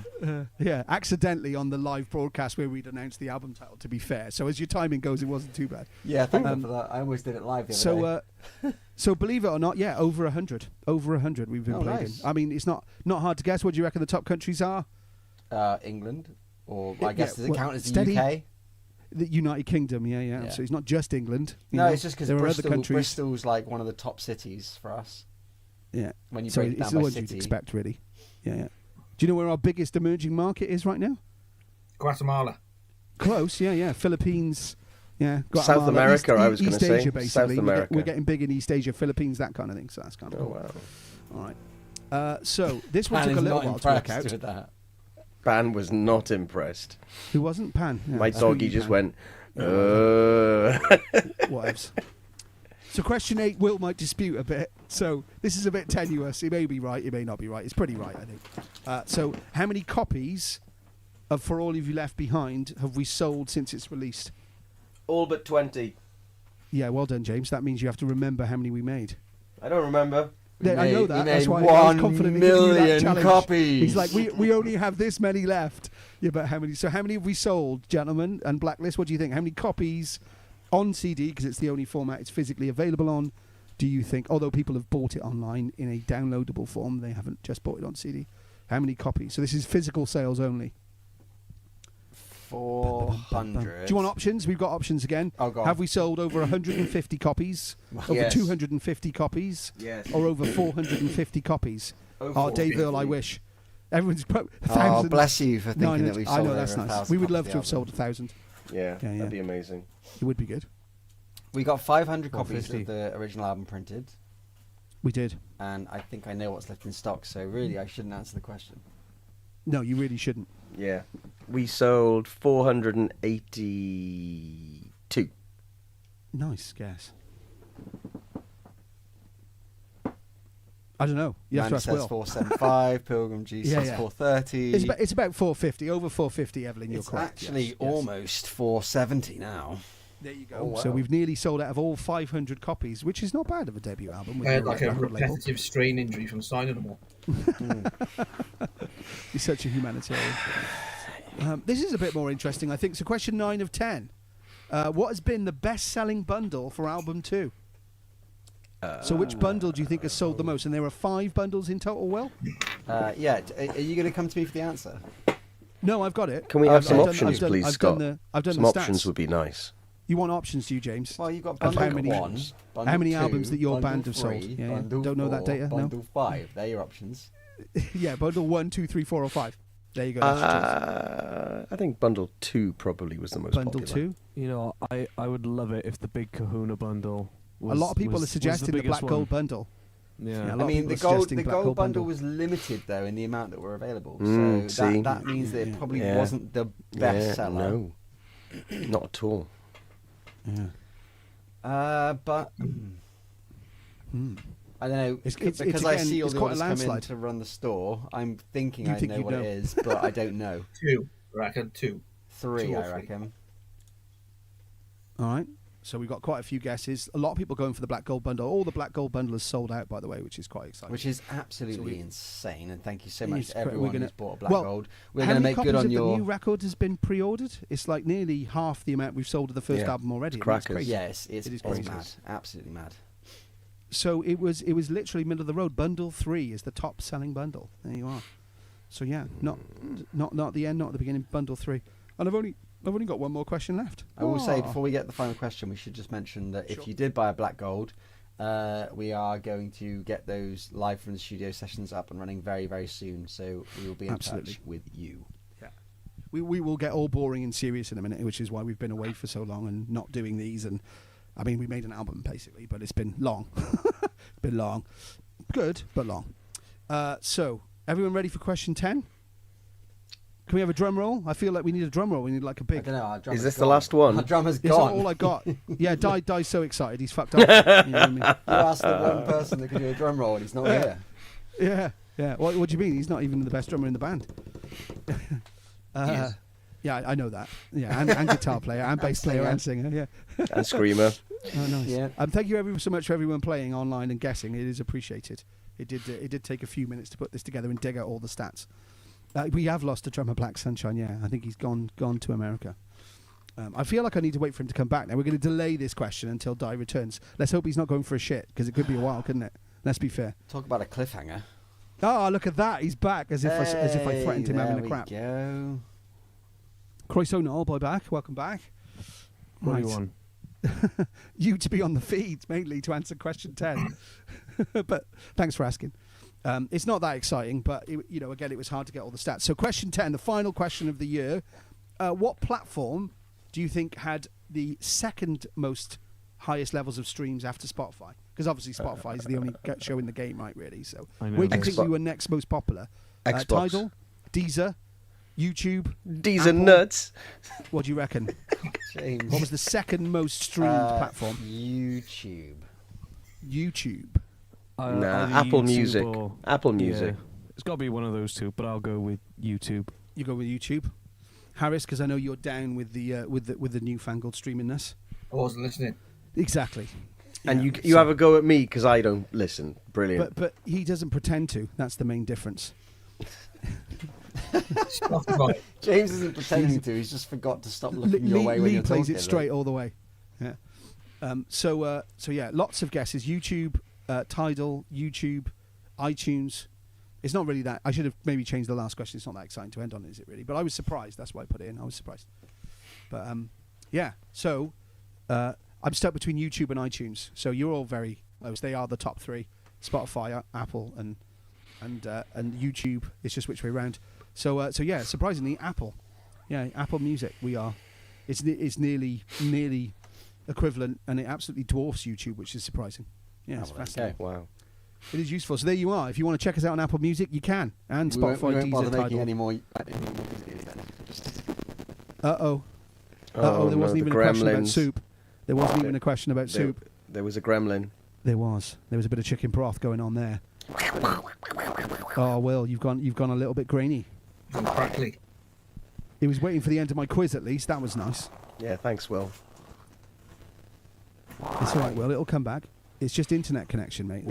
Yeah, accidentally on the live broadcast where we'd announced the album title, to be fair. So as your timing goes, it wasn't too bad. Yeah, thank you for that. I almost did it live the other day. So believe it or not, yeah, over 100. Over 100 we've been played nice. in. I mean, it's not hard to guess. What do you reckon the top countries are? England, or I guess does it well, count as the steady. UK? The United Kingdom, yeah. Yeah. So it's not just England. you No, know. it's just because there are other countries. Bristol's like one of the top cities for us. Yeah. When you So break it it's down the by ones you'd city. expect, really. Yeah. Do you know where our biggest emerging market is right now? Guatemala. Close, yeah. Philippines, yeah. South America, I was East gonna say. Asia, basically. South America. We're getting big in East Asia, Philippines, that kind of thing. So that's kind of Oh cool. wow. All right. So this one Pan took a is little not while to work impressed out. with that. Ban was not impressed. Who wasn't? Pan. Yeah, My screw doggy you, just Pan. went. Whatevs. So question 8, Will might dispute a bit. So this is a bit tenuous. He may be right, he may not be right. It's pretty right, I think. So how many copies of For All of You Left Behind have we sold since it's released? All but 20. Yeah, well done, James. That means you have to remember how many we made. I don't remember. Yeah, I know that. That's why I was 1 confident in giving you that million challenge. copies. He's like, we only have this many left. Yeah, but how many? So how many have we sold, gentlemen? And Blacklist, what do you think? How many copies on CD, because it's the only format it's physically available on, do you think? Although people have bought it online in a downloadable form, they haven't just bought it on CD. How many copies? So this is physical sales only. 400. Do you want options? We've got options again. Oh, go on. Have we sold over 150 copies, over Yes. 250 copies, Yes. or over 450 copies? Over Oh, Dave 450. Earl, I wish. Everyone's Oh, thousands. bless you for thinking that we've sold I know, over that's 1,000 nice. We would copies love of to the have sold album. 1,000. Yeah, Yeah. that'd be amazing. It would be good. We got 500 copies 450. of the original album printed, We did. and I think I know what's left in stock, so really I shouldn't answer the question. No, you really shouldn't. Yeah. We sold 482. Nice guess. I don't know. You have to Man ask says Will. 475, Pilgrim G Yeah, says yeah. 430. It's about 450. Over 450, Evelyn, you're It's correct. actually yes, yes. almost 470 now. There you go. Oh, So wow. we've nearly sold out of all 500 copies, which is not bad of a debut album. With I had no like a record label. repetitive strain injury from signing them all. He's such a humanitarian. This is a bit more interesting, I think. So question 9 of 10. What has been the best-selling bundle for album 2? So which bundle do you think has sold the most? And there are 5 bundles in total, Will? Yeah, are you going to come to me for the answer? No, I've got it. Can we have some I've options, please, I've Scott? Done I've done Some the options stats. would be nice. You want options, do you, James? Well, you've got Of bundle how many- 1, bundle how many 2, albums that your bundle band have sold? 3, Yeah, yeah. bundle Don't know that 4, data, no. Bundle 5, they're your options. Yeah, bundle 1, 2, 3, 4, or 5. There you go. That's James. I think bundle 2 probably was the most Bundle popular. 2. You know, I would love it if the Big Kahuna bundle was, A lot of people was, are suggesting the biggest Black Gold one. bundle. Yeah. Yeah, a lot I of mean, people the are gold suggesting the Black gold Gold bundle bundle. was limited though in the amount that were available, Mm, so see? that means that it Yeah. probably Yeah. wasn't the best Yeah, seller. no, not at all. Yeah. But Hmm. I don't know It's because again, I see all it's the quite a orders come in landslide. to run the store. I'm thinking You I think know you'd what know. it is, but I don't know. 2, I reckon 2. 3, 2 or I 3. reckon. All right. So we've got quite a few guesses. A lot of people going for the Black Gold bundle. All the Black Gold bundle is sold out, by the way, which is quite exciting. Which is absolutely we- insane, and thank you so It much is to cra- we're everyone gonna- who's bought a Black well, Gold. We're How going to many make good copies on of your. the new record has been pre-ordered? It's like nearly half the amount we've sold of the first Yeah, album already. it's I mean, it's crackers. crazy. Yes, it's It is it's crazy. mad, absolutely mad. So it was literally middle of the road. Bundle 3 is the top selling bundle. There you are. So yeah, not the end, not the beginning. Bundle 3, and I've only I've only got one more question left. I will say, Oh. before we get the final question, we should just mention that if you did buy a Black Gold, we are going to get those live from the studio sessions up and running very, very soon. So we will be in Absolutely. touch with you. Yeah. We will get all boring and serious in a minute, which is why we've been away for so long and not doing these. And I mean, we made an album basically, but it's been long. It's been long. Good, but long. So, everyone ready for question 10? Can we have a drum roll? I feel like we need a drum roll. We need like a I big. don't know. Our drummer's Is this the gone. last one? Our drummer's It's gone. all I got. Yeah, Di's so excited. He's fucked up. You know what I mean? You asked the one person that could do a drum roll, and he's not here. Yeah, yeah. What do you mean? He's not even the best drummer in the band. Yes. Yeah, I know that. Yeah, and guitar player, and bass player, and singer. Yeah. And Screamer. Oh, nice. Yeah. Thank you so much for everyone playing online and guessing. It is appreciated. It did take a few minutes to put this together and dig out all the stats. We have lost a drummer, Black Sunshine. Yeah, I think he's gone to America. I feel like I need to wait for him to come back. Now we're going to delay this question until Di returns. Let's hope he's not going for a shit, because it could be a while, couldn't it? Let's be fair. Talk about a cliffhanger. Oh, look at that! He's back, as if I threatened him having a crap. There we go. Croyso Noel, boy, back. Welcome back. What do you Right. want? You to be on the feed mainly to answer question 10. But thanks for asking. It's not that exciting, but again, it was hard to get all the stats. So question 10, the final question of the year. What platform do you think had the second most highest levels of streams after Spotify? Because obviously Spotify is the only show in the game, right, really? So I know where do you that. think we were next most popular? Xbox. Tidal? Deezer? YouTube? These are Apple? nuts. What do you reckon? James. What was the second most streamed platform? YouTube. YouTube. Nah, Either Apple YouTube Music. or- Apple Music. Yeah. It's got to be one of those two, but I'll go with YouTube. You go with YouTube, Harris, because I know you're down with the newfangled streamingness. I wasn't listening. Exactly. And Yeah, you so- have a go at me because I don't listen. Brilliant. but he doesn't pretend to. That's the main difference. Spotify. James isn't pretending to. He's just forgot to stop looking your way when Lee you're plays talking. it straight all the way. Yeah. So yeah, lots of guesses. YouTube, Tidal, YouTube, iTunes. It's not really that. I should have maybe changed the last question. It's not that exciting to end on, is it really? But I was surprised. That's why I put it in. I was surprised. But yeah. So I'm stuck between YouTube and iTunes. So you're all very close. They are the top three: Spotify, Apple, and YouTube. It's just which way around. So yeah, surprisingly, Apple. Yeah, Apple Music. We are. It's nearly equivalent, and it absolutely dwarfs YouTube, which is surprising. Yeah, it's Oh, well, fascinating. Wow. It is useful. So there you are. If you want to check us out on Apple Music, you can, and We Spotify, won't bother Deezer, making Tidal. any more. Uh-oh. There no, wasn't the even a question about gremlins. soup. There wasn't even a question about There, soup. there was a gremlin. There was a bit of chicken broth going on there. Oh, Will, you've gone a little bit grainy. And crackly. He was waiting for the end of my quiz at least. That was nice. Yeah, thanks, Will. It's all right, Will. It'll come back. It's just internet connection, mate.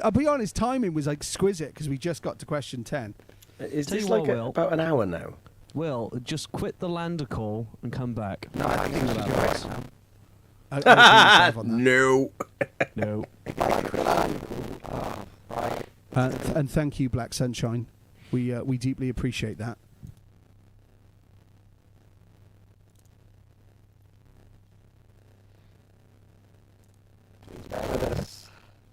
I'll be honest, timing was exquisite because we just got to question 10. Is Tell this you what, like Will. about an hour now? Well, just quit the lander call and come back. No, I think I agree with yourself on No. No. that. And thank you, Black Sunshine. We deeply appreciate that.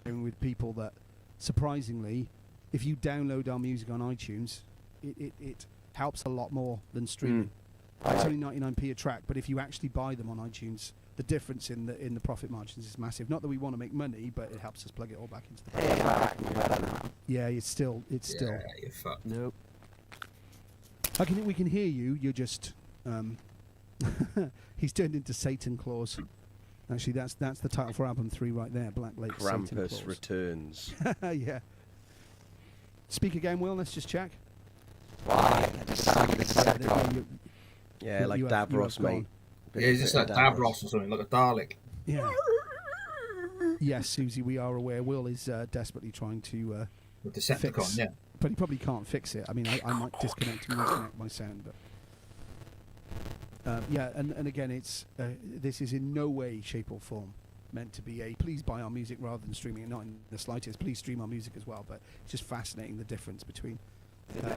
With people that, surprisingly, if you download our music on iTunes, it helps a lot more than streaming. It's only 99p a track, but if you actually buy them on iTunes, the difference in the profit margins is massive. Not that we want to make money, but it helps us plug it all back into the. Yeah, it's still. Yeah, you're fucked. Nope. We can hear you. You're just. He's turned into Satan Claus. Actually, that's the title for album 3 right there. Black Lake. Satan Krampus Claus. returns. Yeah. Speak again, Will. Let's just check. Yeah, like You have Davros, gone. mate. Yeah, he's just like Davros or something, like a Dalek. Yeah. Yes, Susie, we are aware. Will is desperately trying to, With Decepticon, Fix. yeah. but he probably can't fix it. I mean, I might disconnect and reconnect my sound, but yeah. And again, it's this is in no way, shape, or form meant to be a please buy our music rather than streaming it. Not in the slightest. Please stream our music as well. But it's just fascinating the difference between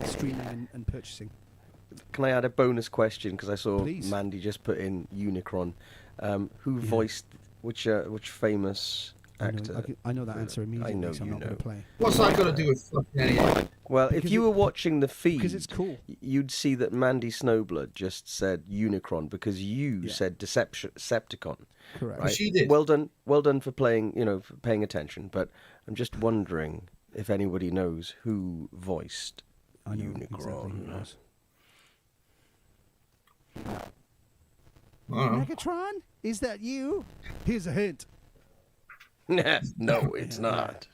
streaming and purchasing. Can I add a bonus question? Because I saw Please. Mandy just put in Unicron. Who Yeah. voiced which famous actor? I know that answer immediately, know so I'm you not going know. to play. What's that got to do with fucking anything? Well, if Because you it- were watching the feed, Because it's cool. you'd see that Mandy Snowblood just said Unicron because you Yeah. said Decepticon. Correct. Right? She did. Well done for playing, for paying attention. But I'm just wondering if anybody knows who voiced I know Unicron. exactly who it was. I don't know. Megatron, is that you? Here's a hint. No, it's not.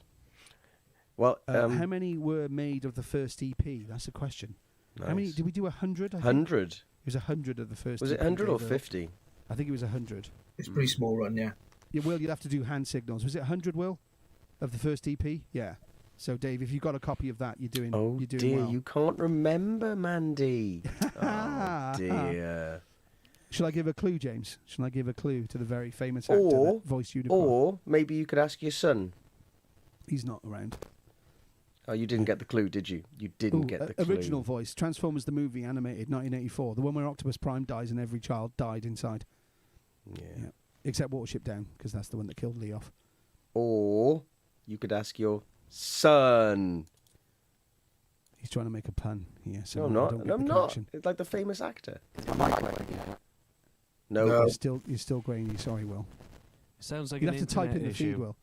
Well, How many were made of the first EP? That's a question. How many nice. did we do? 100? 100. It was 100 of the first. Was it EP 100 or Dave, 50? I think it was 100. It's a pretty small run, yeah. Yeah, Will, you'd have to do hand signals. Was it 100, Will, of the first EP? Yeah. So, Dave, if you've got a copy of that, you're doing. Oh you're doing dear, well. you can't remember, Mandy. Oh dear. Shall I give a clue, James? Shall I give a clue to the very famous actor Or- that voiced Unicron? Or maybe you could ask your son. He's not around. Oh, you didn't get the clue, did you? You didn't Ooh, get the clue. original voice. Transformers the movie, animated, 1984. The one where Optimus Prime dies and every child died inside. Yeah. Yeah. Except Watership Down, because that's the one that killed Lee off. Or you could ask your son. He's trying to make a pun here. So No, I'm I not. don't get No, I'm the not. connection. It's like the famous actor. No. No. You're still grainy. Sorry, Will. Sounds like You'd an have to type in internet the issue. feed, Will.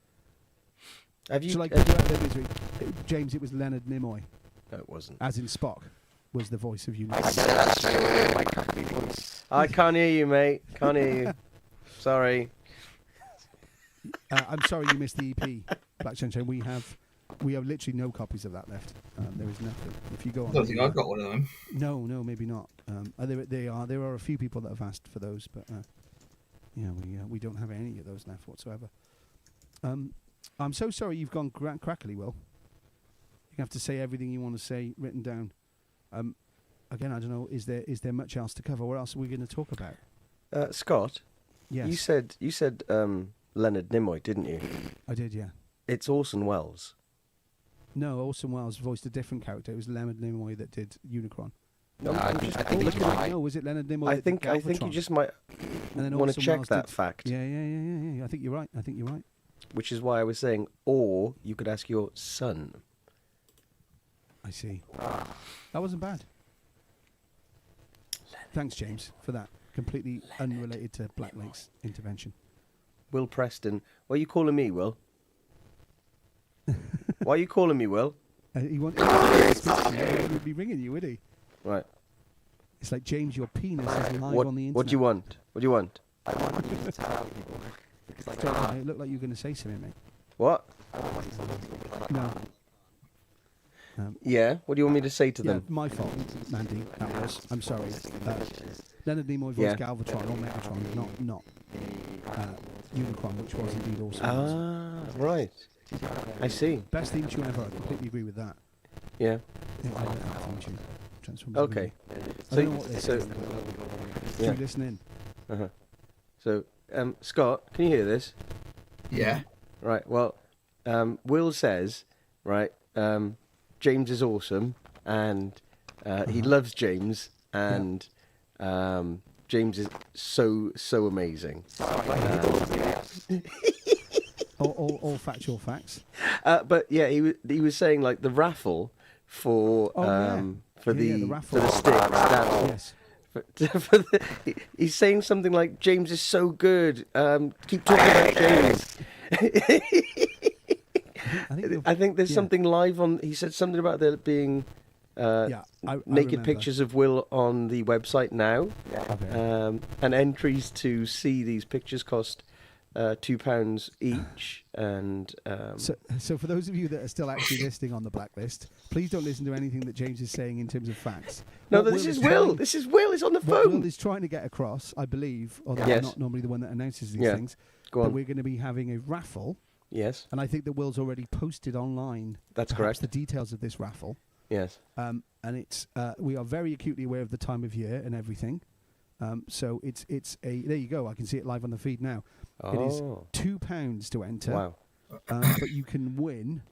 Have you? Shall I give you out of their misery? James, it was Leonard Nimoy, No, it wasn't. as in Spock, was the voice of Unicron. I can't hear you, mate. Can't hear you. Sorry. I'm sorry you missed the EP, Black Sunshine. We have literally no copies of that left. There is nothing. If you go I on, don't think I've got one of them. No, maybe not. There are a few people that have asked for those, but we don't have any of those left whatsoever. I'm so sorry you've gone crackly, Will. You have to say everything you want to say written down. Again, I don't know. Is there much else to cover? What else are we going to talk about? Scott, Yes, you said Leonard Nimoy, didn't you? I did. Yeah. It's Orson Welles. No, Orson Welles voiced a different character. It was Leonard Nimoy that did Unicron. No, I think No, was it Leonard Nimoy? I that think did I think you Galvatron? just might And then want to Orson check Welles that did- fact, Yeah. I think you're right. which is why I was saying, or you could ask your son. I see. That wasn't bad. Thanks, James, for that. Completely unrelated to Black Lake's intervention. Will Preston. Why are you calling me, Will? Why are you calling me, Will? He wanted to speak to you. He would be ringing you, would he? Right. It's like, James, your penis is live What on the internet. what do you want? What do you want? Sorry, it looked like you were going to say something, mate. What? No. Yeah. What do you want me to say to Yeah, them? my fault, Mandy. That was. I'm sorry. Leonard Nimoy voiced Yeah. Galvatron or Megatron, not Unicron, which was indeed awesome. Ah, right. I see. Best theme tune ever. I completely agree with that. Yeah. Yeah, I like that theme tune. Transformers Okay. movie. I don't know what they so, say. yeah. Should we listen in? Uh-huh. So, Scott, can you hear this? Yeah. Right. Well, Will says, right, James is awesome, and he loves James, and James is so amazing. All factual facts. But yeah, he was saying like the raffle for The the raffle. for the sticks. That, Yes. He's saying something like James is so good. Keep talking about James. I think there's something live on. He said something about there being I naked remember. pictures of Will on the website now, Okay. and entries to see these pictures cost £2 each. And So for those of you that are still actually listening on the Blacklist, please don't listen to anything that James is saying in terms of facts. no, What this is trying- Will. This is Will. It's on the What phone. Will is trying to get across, I believe, although Yes. I'm not normally the one that announces these Yeah. things, Go that on. we're going to be having a raffle, Yes, and I think that Will's already posted online. That's perhaps correct. The details of this raffle, yes. and it's we are very acutely aware of the time of year and everything. So it's a there you go. I can see it live on the feed now. It is Oh, £2 to enter. wow. But you can win,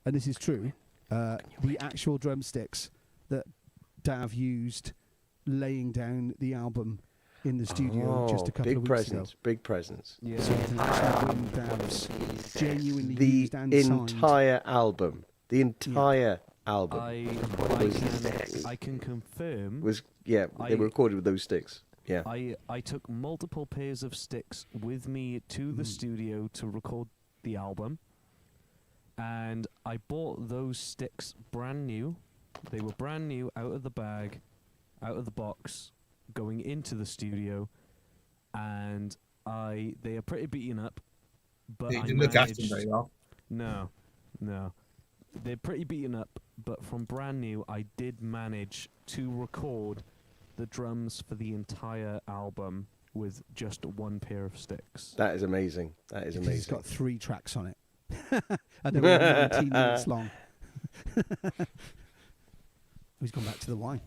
and this is true, the actual drumsticks that Dav used laying down the album in the studio just a couple of weeks ago. Big presents. Yeah. So you can actually win Dav's genuinely The used and signed. entire album. The entire album I can confirm. was they were recorded with those sticks. Yeah. I took multiple pairs of sticks with me to the studio to record the album, and I bought those sticks brand new. They were brand new, out of the bag, out of the box, going into the studio, and they are pretty beaten up. But You I didn't look after them managed. very well. No, they're pretty beaten up. But from brand new, I did manage to record the drums for the entire album with just one pair of sticks. That is amazing. That is Because amazing. It's got 3 tracks on it. And they're all 19 minutes long. He's gone back to the wine.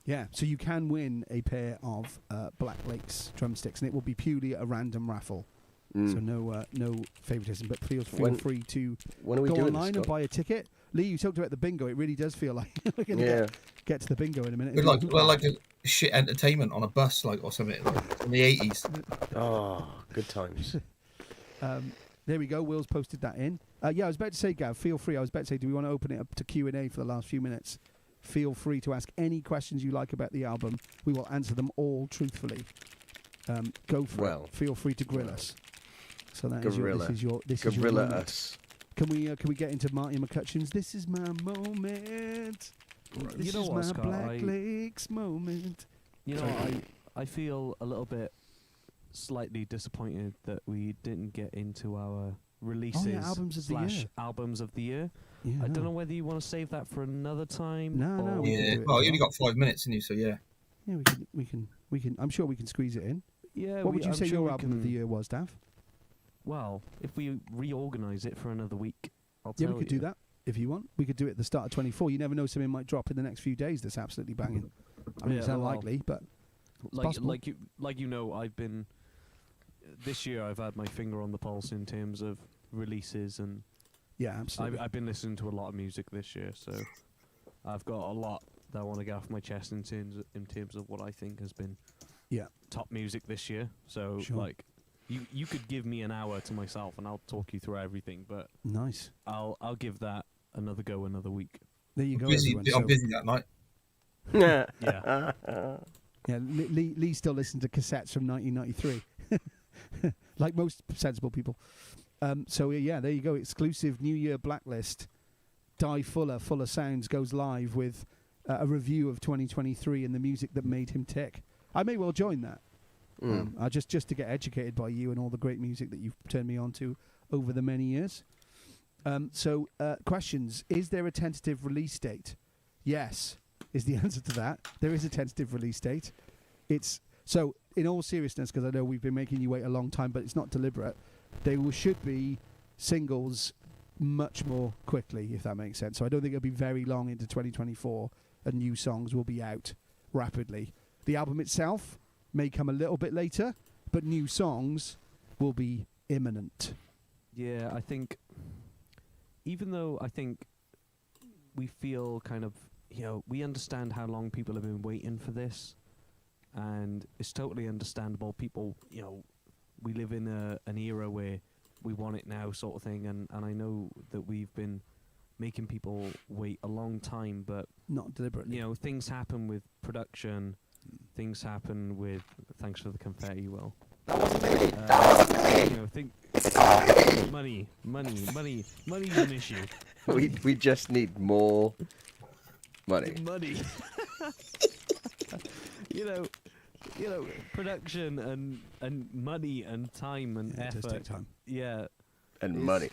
Yeah, so you can win a pair of Black Lakes drumsticks, and it will be purely a random raffle. So no favoritism, but feel free to when are we go doing online this, and Scott? buy a ticket. Lee, you talked about the bingo. It really does feel like we're going to get to the bingo in a minute. We're like a shit entertainment on a bus, like, or something, like, in the 80s. Oh, good times. There we go. Will's posted that in. Yeah, I was about to say, Gav, feel free. I was about to say, do we want to open it up to Q&A for the last few minutes? Feel free to ask any questions you like about the album. We will answer them all truthfully. Go for it. Feel free to grill us. So that is your this is your moment. Us. Can we get into Marty McCutcheon's "This Is My Moment"? This You know is what, my Scott, Black Lakes moment. You know, I feel a little bit slightly disappointed that we didn't get into our releases albums of the year. albums of the year. Yeah, I don't know whether you want to save that for another time. No, or- we can Yeah. do it Well, as you only got 5 minutes, didn't you? So yeah. Yeah, we can. I'm sure we can squeeze it in. Yeah. What would you I'm say sure your we album of can- the year was, Dav? Well, if we reorganise it for another week, I'll Yeah, tell we could you. do that if you want. We could do it at the start of 24. You never know, something might drop in the next few days that's absolutely banging. I mean, it's Yeah, well, unlikely, but it's possible. like you know, I've been this year. I've had my finger on the pulse in terms of releases, and yeah, absolutely. I've been listening to a lot of music this year, so I've got a lot that I want to get off my chest in terms of what I think has been top music this year. So Sure. like, you could give me an hour to myself, and I'll talk you through everything. But Nice. I'll give that another go another week. There you go, Busy, everyone. I'm busy that night. Yeah. Yeah, Lee still listened to cassettes from 1993, like most sensible people. So yeah, there you go. Exclusive New Year Blacklist. Die Fuller Sounds goes live with a review of 2023 and the music that made him tick. I may well join that. Just to get educated by you and all the great music that you've turned me on to over the many years. So questions: is there a tentative release date? Yes, is the answer to that. There is a tentative release date. It's so, in all seriousness, because I know we've been making you wait a long time, but it's not deliberate. Should be singles much more quickly, if that makes sense. So I don't think it'll be very long into 2024, and new songs will be out rapidly. The album itself may come a little bit later, but new songs will be imminent. Yeah, I think, even though I think we feel kind of, we understand how long people have been waiting for this, and it's totally understandable. People, we live in an era where we want it now, sort of thing, and I know that we've been making people wait a long time, but Not deliberately. things happen with production, things happen with, thanks for the confetti, Will. Money is an issue. We just need more money. Money. Production and money and time and Yeah, it effort. does take time. Yeah. And It's- money.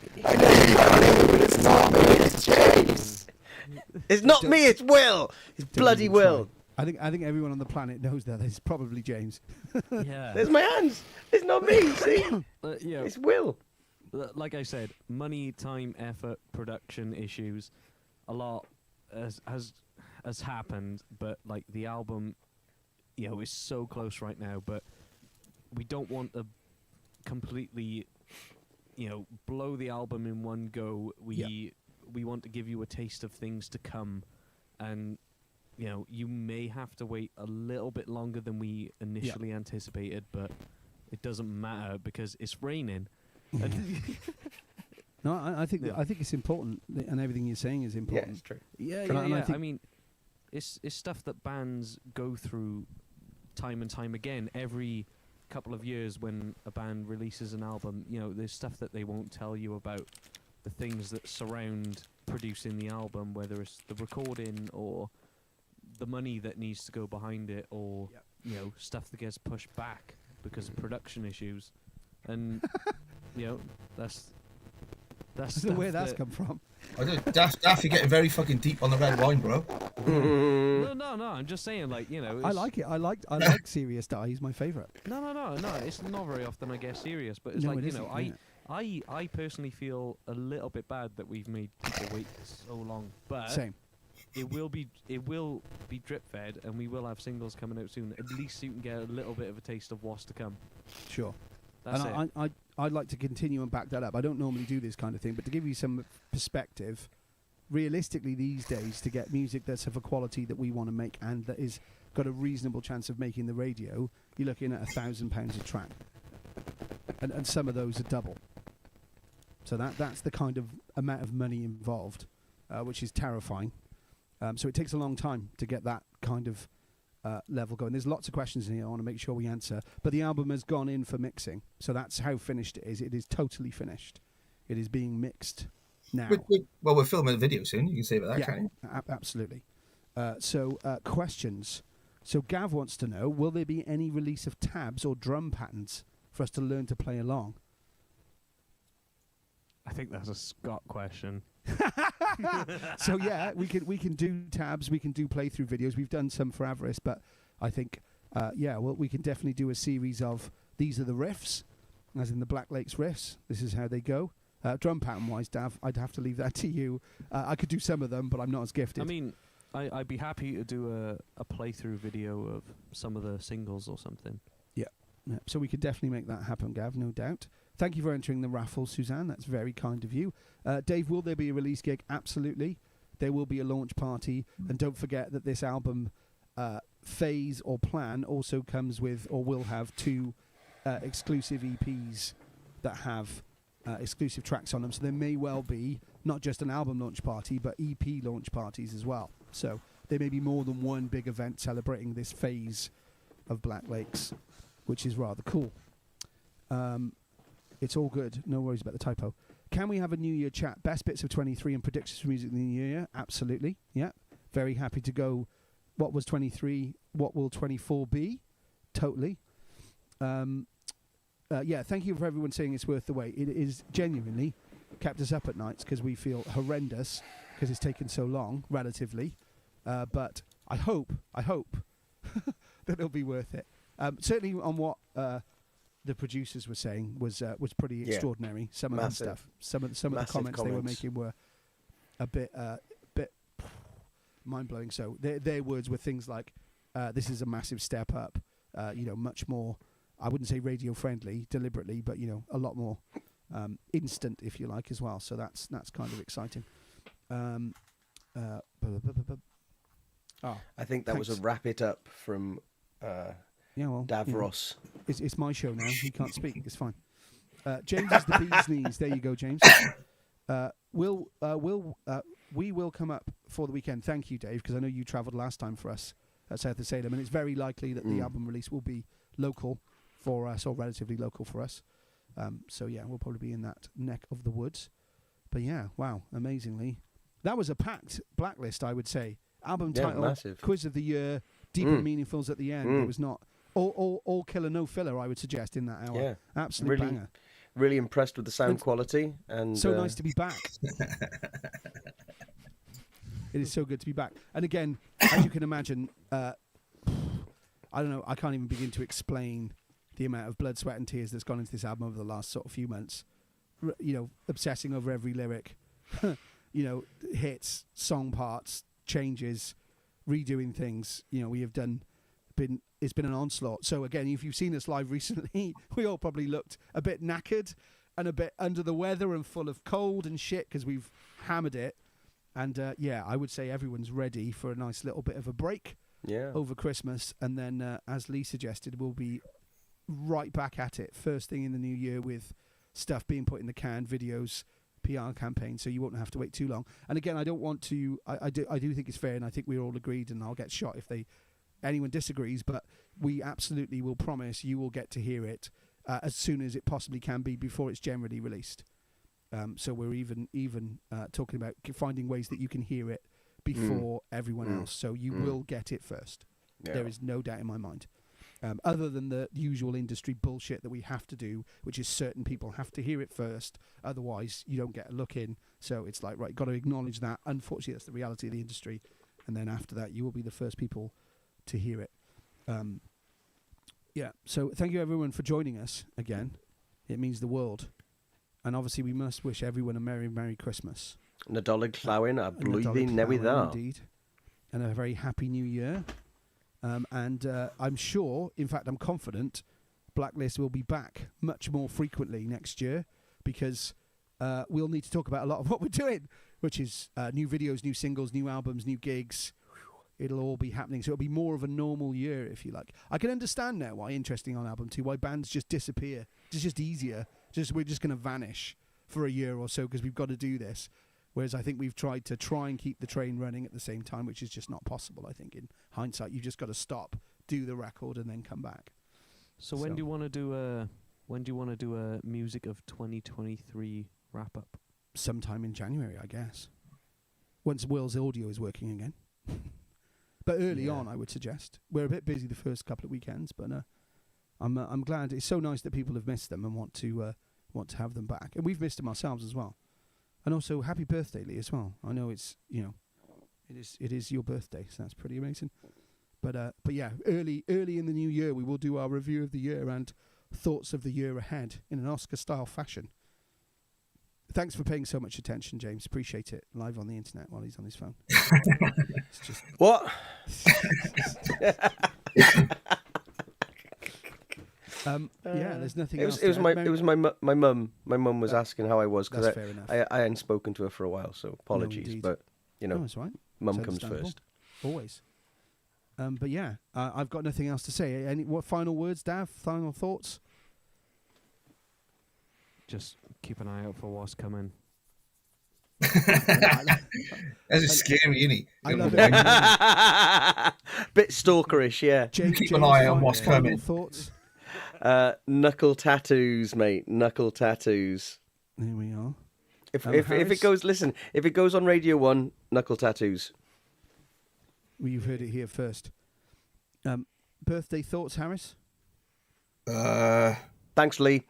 It's not me, it's Will. It's bloody even Will. try. I think everyone on the planet knows that. It's probably James. Yeah. There's my hands. It's not me. See, it's Will. Like I said, money, time, effort, production issues, a lot has happened, but like the album, is so close right now. But we don't want to completely, blow the album in one go. We want to give you a taste of things to come, and you may have to wait a little bit longer than we initially anticipated, but it doesn't matter because it's raining. No, I think it's important, and everything you're saying is Yeah, important. it's true. Yeah, Can I- yeah, and I yeah. think- I mean, it's stuff that bands go through time and time again. Every couple of years when a band releases an album, there's stuff that they won't tell you about the things that surround producing the album, whether it's the recording or the money that needs to go behind it, or stuff that gets pushed back because of production issues. And that's where stuff that's that- come from. I don't, Daff, you're getting very fucking deep on the red wine, bro. No. I'm just saying, I it's- like it. I like Serious Die. He's my favourite. No. It's not very often I get serious, but it's No, like it isn't, yeah. I personally feel a little bit bad that we've made people wait so long, but Same. it will be drip fed, and we will have singles coming out soon. At least you can get a little bit of a taste of what's to come. Sure. That's And it. I'd like to continue and back that up. I don't normally do this kind of thing, but to give you some perspective, realistically these days, to get music that's of a quality that we want to make and that is got a reasonable chance of making the radio, you're looking at £1,000 a track, and some of those are double. So that's the kind of amount of money involved, which is terrifying. So it takes a long time to get that kind of level going. There's lots of questions in here I want to make sure we answer, but the album has gone in for mixing, so that's how finished it is. It is totally finished. It is being mixed now. Well, we're filming a video soon. You can say about that, can't you? Absolutely. So questions. So Gav wants to know, will there be any release of tabs or drum patterns for us to learn to play along? I think that's a Scott question. So yeah, we can do tabs, we can do playthrough videos. We've done some for Avarice, but I think we can definitely do a series of these are the riffs, as in the Black Lakes riffs. This is how they go. Drum pattern wise, Dav, I'd have to leave that to you. I could do some of them, but I'm not as gifted. I mean, I'd be happy to do a playthrough video of some of the singles or something. Yeah, so we could definitely make that happen, Gav, no doubt. Thank you for entering the raffle, Suzanne. That's very kind of you. Dave, will there be a release gig? Absolutely. There will be a launch party. And don't forget that this album phase or plan also comes with or will have 2 exclusive EPs that have exclusive tracks on them. So there may well be not just an album launch party, but EP launch parties as well. So there may be more than one big event celebrating this phase of Black Lakes, which is rather cool. It's all good. No worries about the typo. Can we have a New Year chat? Best bits of 23 and predictions for music in the New Year? Absolutely. Yeah. Very happy to go. What was 23? What will 24 be? Totally. Thank you for everyone saying it's worth the wait. It is genuinely kept us up at nights because we feel horrendous because it's taken so long, relatively. But I hope that it'll be worth it. Certainly on what the producers were saying was pretty extraordinary. Some of the stuff, some of the comments they were making were a bit mind blowing. So their words were things like, "This is a massive step up." Much more. I wouldn't say radio friendly deliberately, but a lot more instant, if you like, as well. So that's kind of exciting. I think that was a wrap it up from Davros. It's my show now. He can't speak. It's fine. James is the bee's knees. There you go, James. We will come up for the weekend. Thank you, Dave, because I know you travelled last time for us at South of Salem, and it's very likely that the album release will be local for us, or relatively local for us. We'll probably be in that neck of the woods. But yeah, wow, amazingly. That was a packed Blacklist, I would say. Album title, massive. Quiz of the Year, Deep and Meaningfuls at the end. It was not all killer, no filler, I would suggest, in that hour. Yeah. Absolute Really, banger. really impressed with the sound quality. And So nice to be back. It is so good to be back. And again, as you can imagine, I don't know, I can't even begin to explain the amount of blood, sweat and tears that's gone into this album over the last sort of few months. Obsessing over every lyric, hits, song parts, changes, redoing things. We have it's been an onslaught. So again, if you've seen us live recently, we all probably looked a bit knackered and a bit under the weather and full of cold and shit because we've hammered it. And yeah, I would say everyone's ready for a nice little bit of a break Yeah. over Christmas, and then, as Lee suggested, we'll be right back at it first thing in the new year with stuff being put in the can, videos, PR campaign, so you won't have to wait too long. And again, I don't want to. I do think it's fair, and I think we're all agreed. And I'll get shot if anyone disagrees. But we absolutely will promise you will get to hear it as soon as it possibly can be before it's generally released. So we're even talking about finding ways that you can hear it before everyone else. So you will get it first. Yeah. There is no doubt in my mind. Other than the usual industry bullshit that we have to do, which is certain people have to hear it first, otherwise you don't get a look in. So it's like, right, got to acknowledge that. Unfortunately, that's the reality of the industry. And then after that, you will be the first people to hear it. Yeah, so thank you everyone for joining us again. It means the world. And obviously we must wish everyone a Merry, Merry Christmas. Nadolig llawyn a blwyddyn Nadolig newydd llawen, dda. indeed. And a very happy new year. And I'm sure, in fact, I'm confident, Blacklist will be back much more frequently next year because we'll need to talk about a lot of what we're doing, which is new videos, new singles, new albums, new gigs. It'll all be happening. So it'll be more of a normal year, if you like. I can understand now why Interesting on album 2, why bands just disappear. It's just easier. We're just going to vanish for a year or so because we've got to do this. Whereas I think we've tried to and keep the train running at the same time, which is just not possible, I think. In hindsight, you've just got to stop, do the record, and then come back. So when do you want to do a music of 2023 wrap up? Sometime in January, I guess. Once Will's audio is working again. But early on, I would suggest. We're a bit busy the first couple of weekends, but I'm glad. It's so nice that people have missed them and want to have them back, and we've missed them ourselves as well. And also, happy birthday, Lee, as well. I know it's it is your birthday, so that's pretty amazing. But yeah, early in the new year, we will do our review of the year and thoughts of the year ahead in an Oscar-style fashion. Thanks for paying so much attention, James. Appreciate it. Live on the internet while he's on his phone. It's just What? Yeah, there's nothing It else. was my mum. My mum was asking how I was That's because fair enough. I hadn't spoken to her for a while, so apologies. indeed. But you know, No, it's right. mum It's comes understandable. first. Always. But yeah, I've got nothing else to say. What final words, Dav? Final thoughts? Just keep an eye out for what's coming. That's just scary, isn't he? I love it. Bit stalkerish, yeah. Keep an eye on what's final coming. Thoughts? Knuckle tattoos, mate. Knuckle tattoos. There we are. If Harris? it goes, listen. If it goes on Radio 1, knuckle tattoos. Well, you've heard it here first. Birthday thoughts, Harris? Thanks, Lee.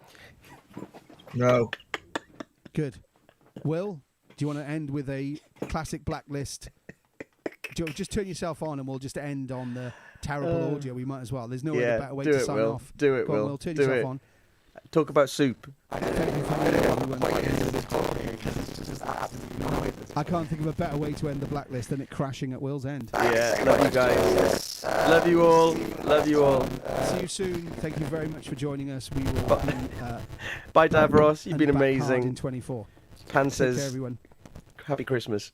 No. Good. Will, do you want to end with a classic Blacklist? Just turn yourself on and we'll just end on the terrible audio. We might as well. There's no other better way do to it, sign Will. off. Do it, Go on, Will. Will. Turn Do yourself it. on. Talk about soup. Thank you for everyone. I can't think of a better way to end the Blacklist than it crashing at Will's end. Yeah, love you guys. Love you all. Love you all. See you soon. Thank you very much for joining us. We will be Bye, Davros. You've and been back hard in amazing. 24. Pan Take care, says, everyone. Happy Christmas.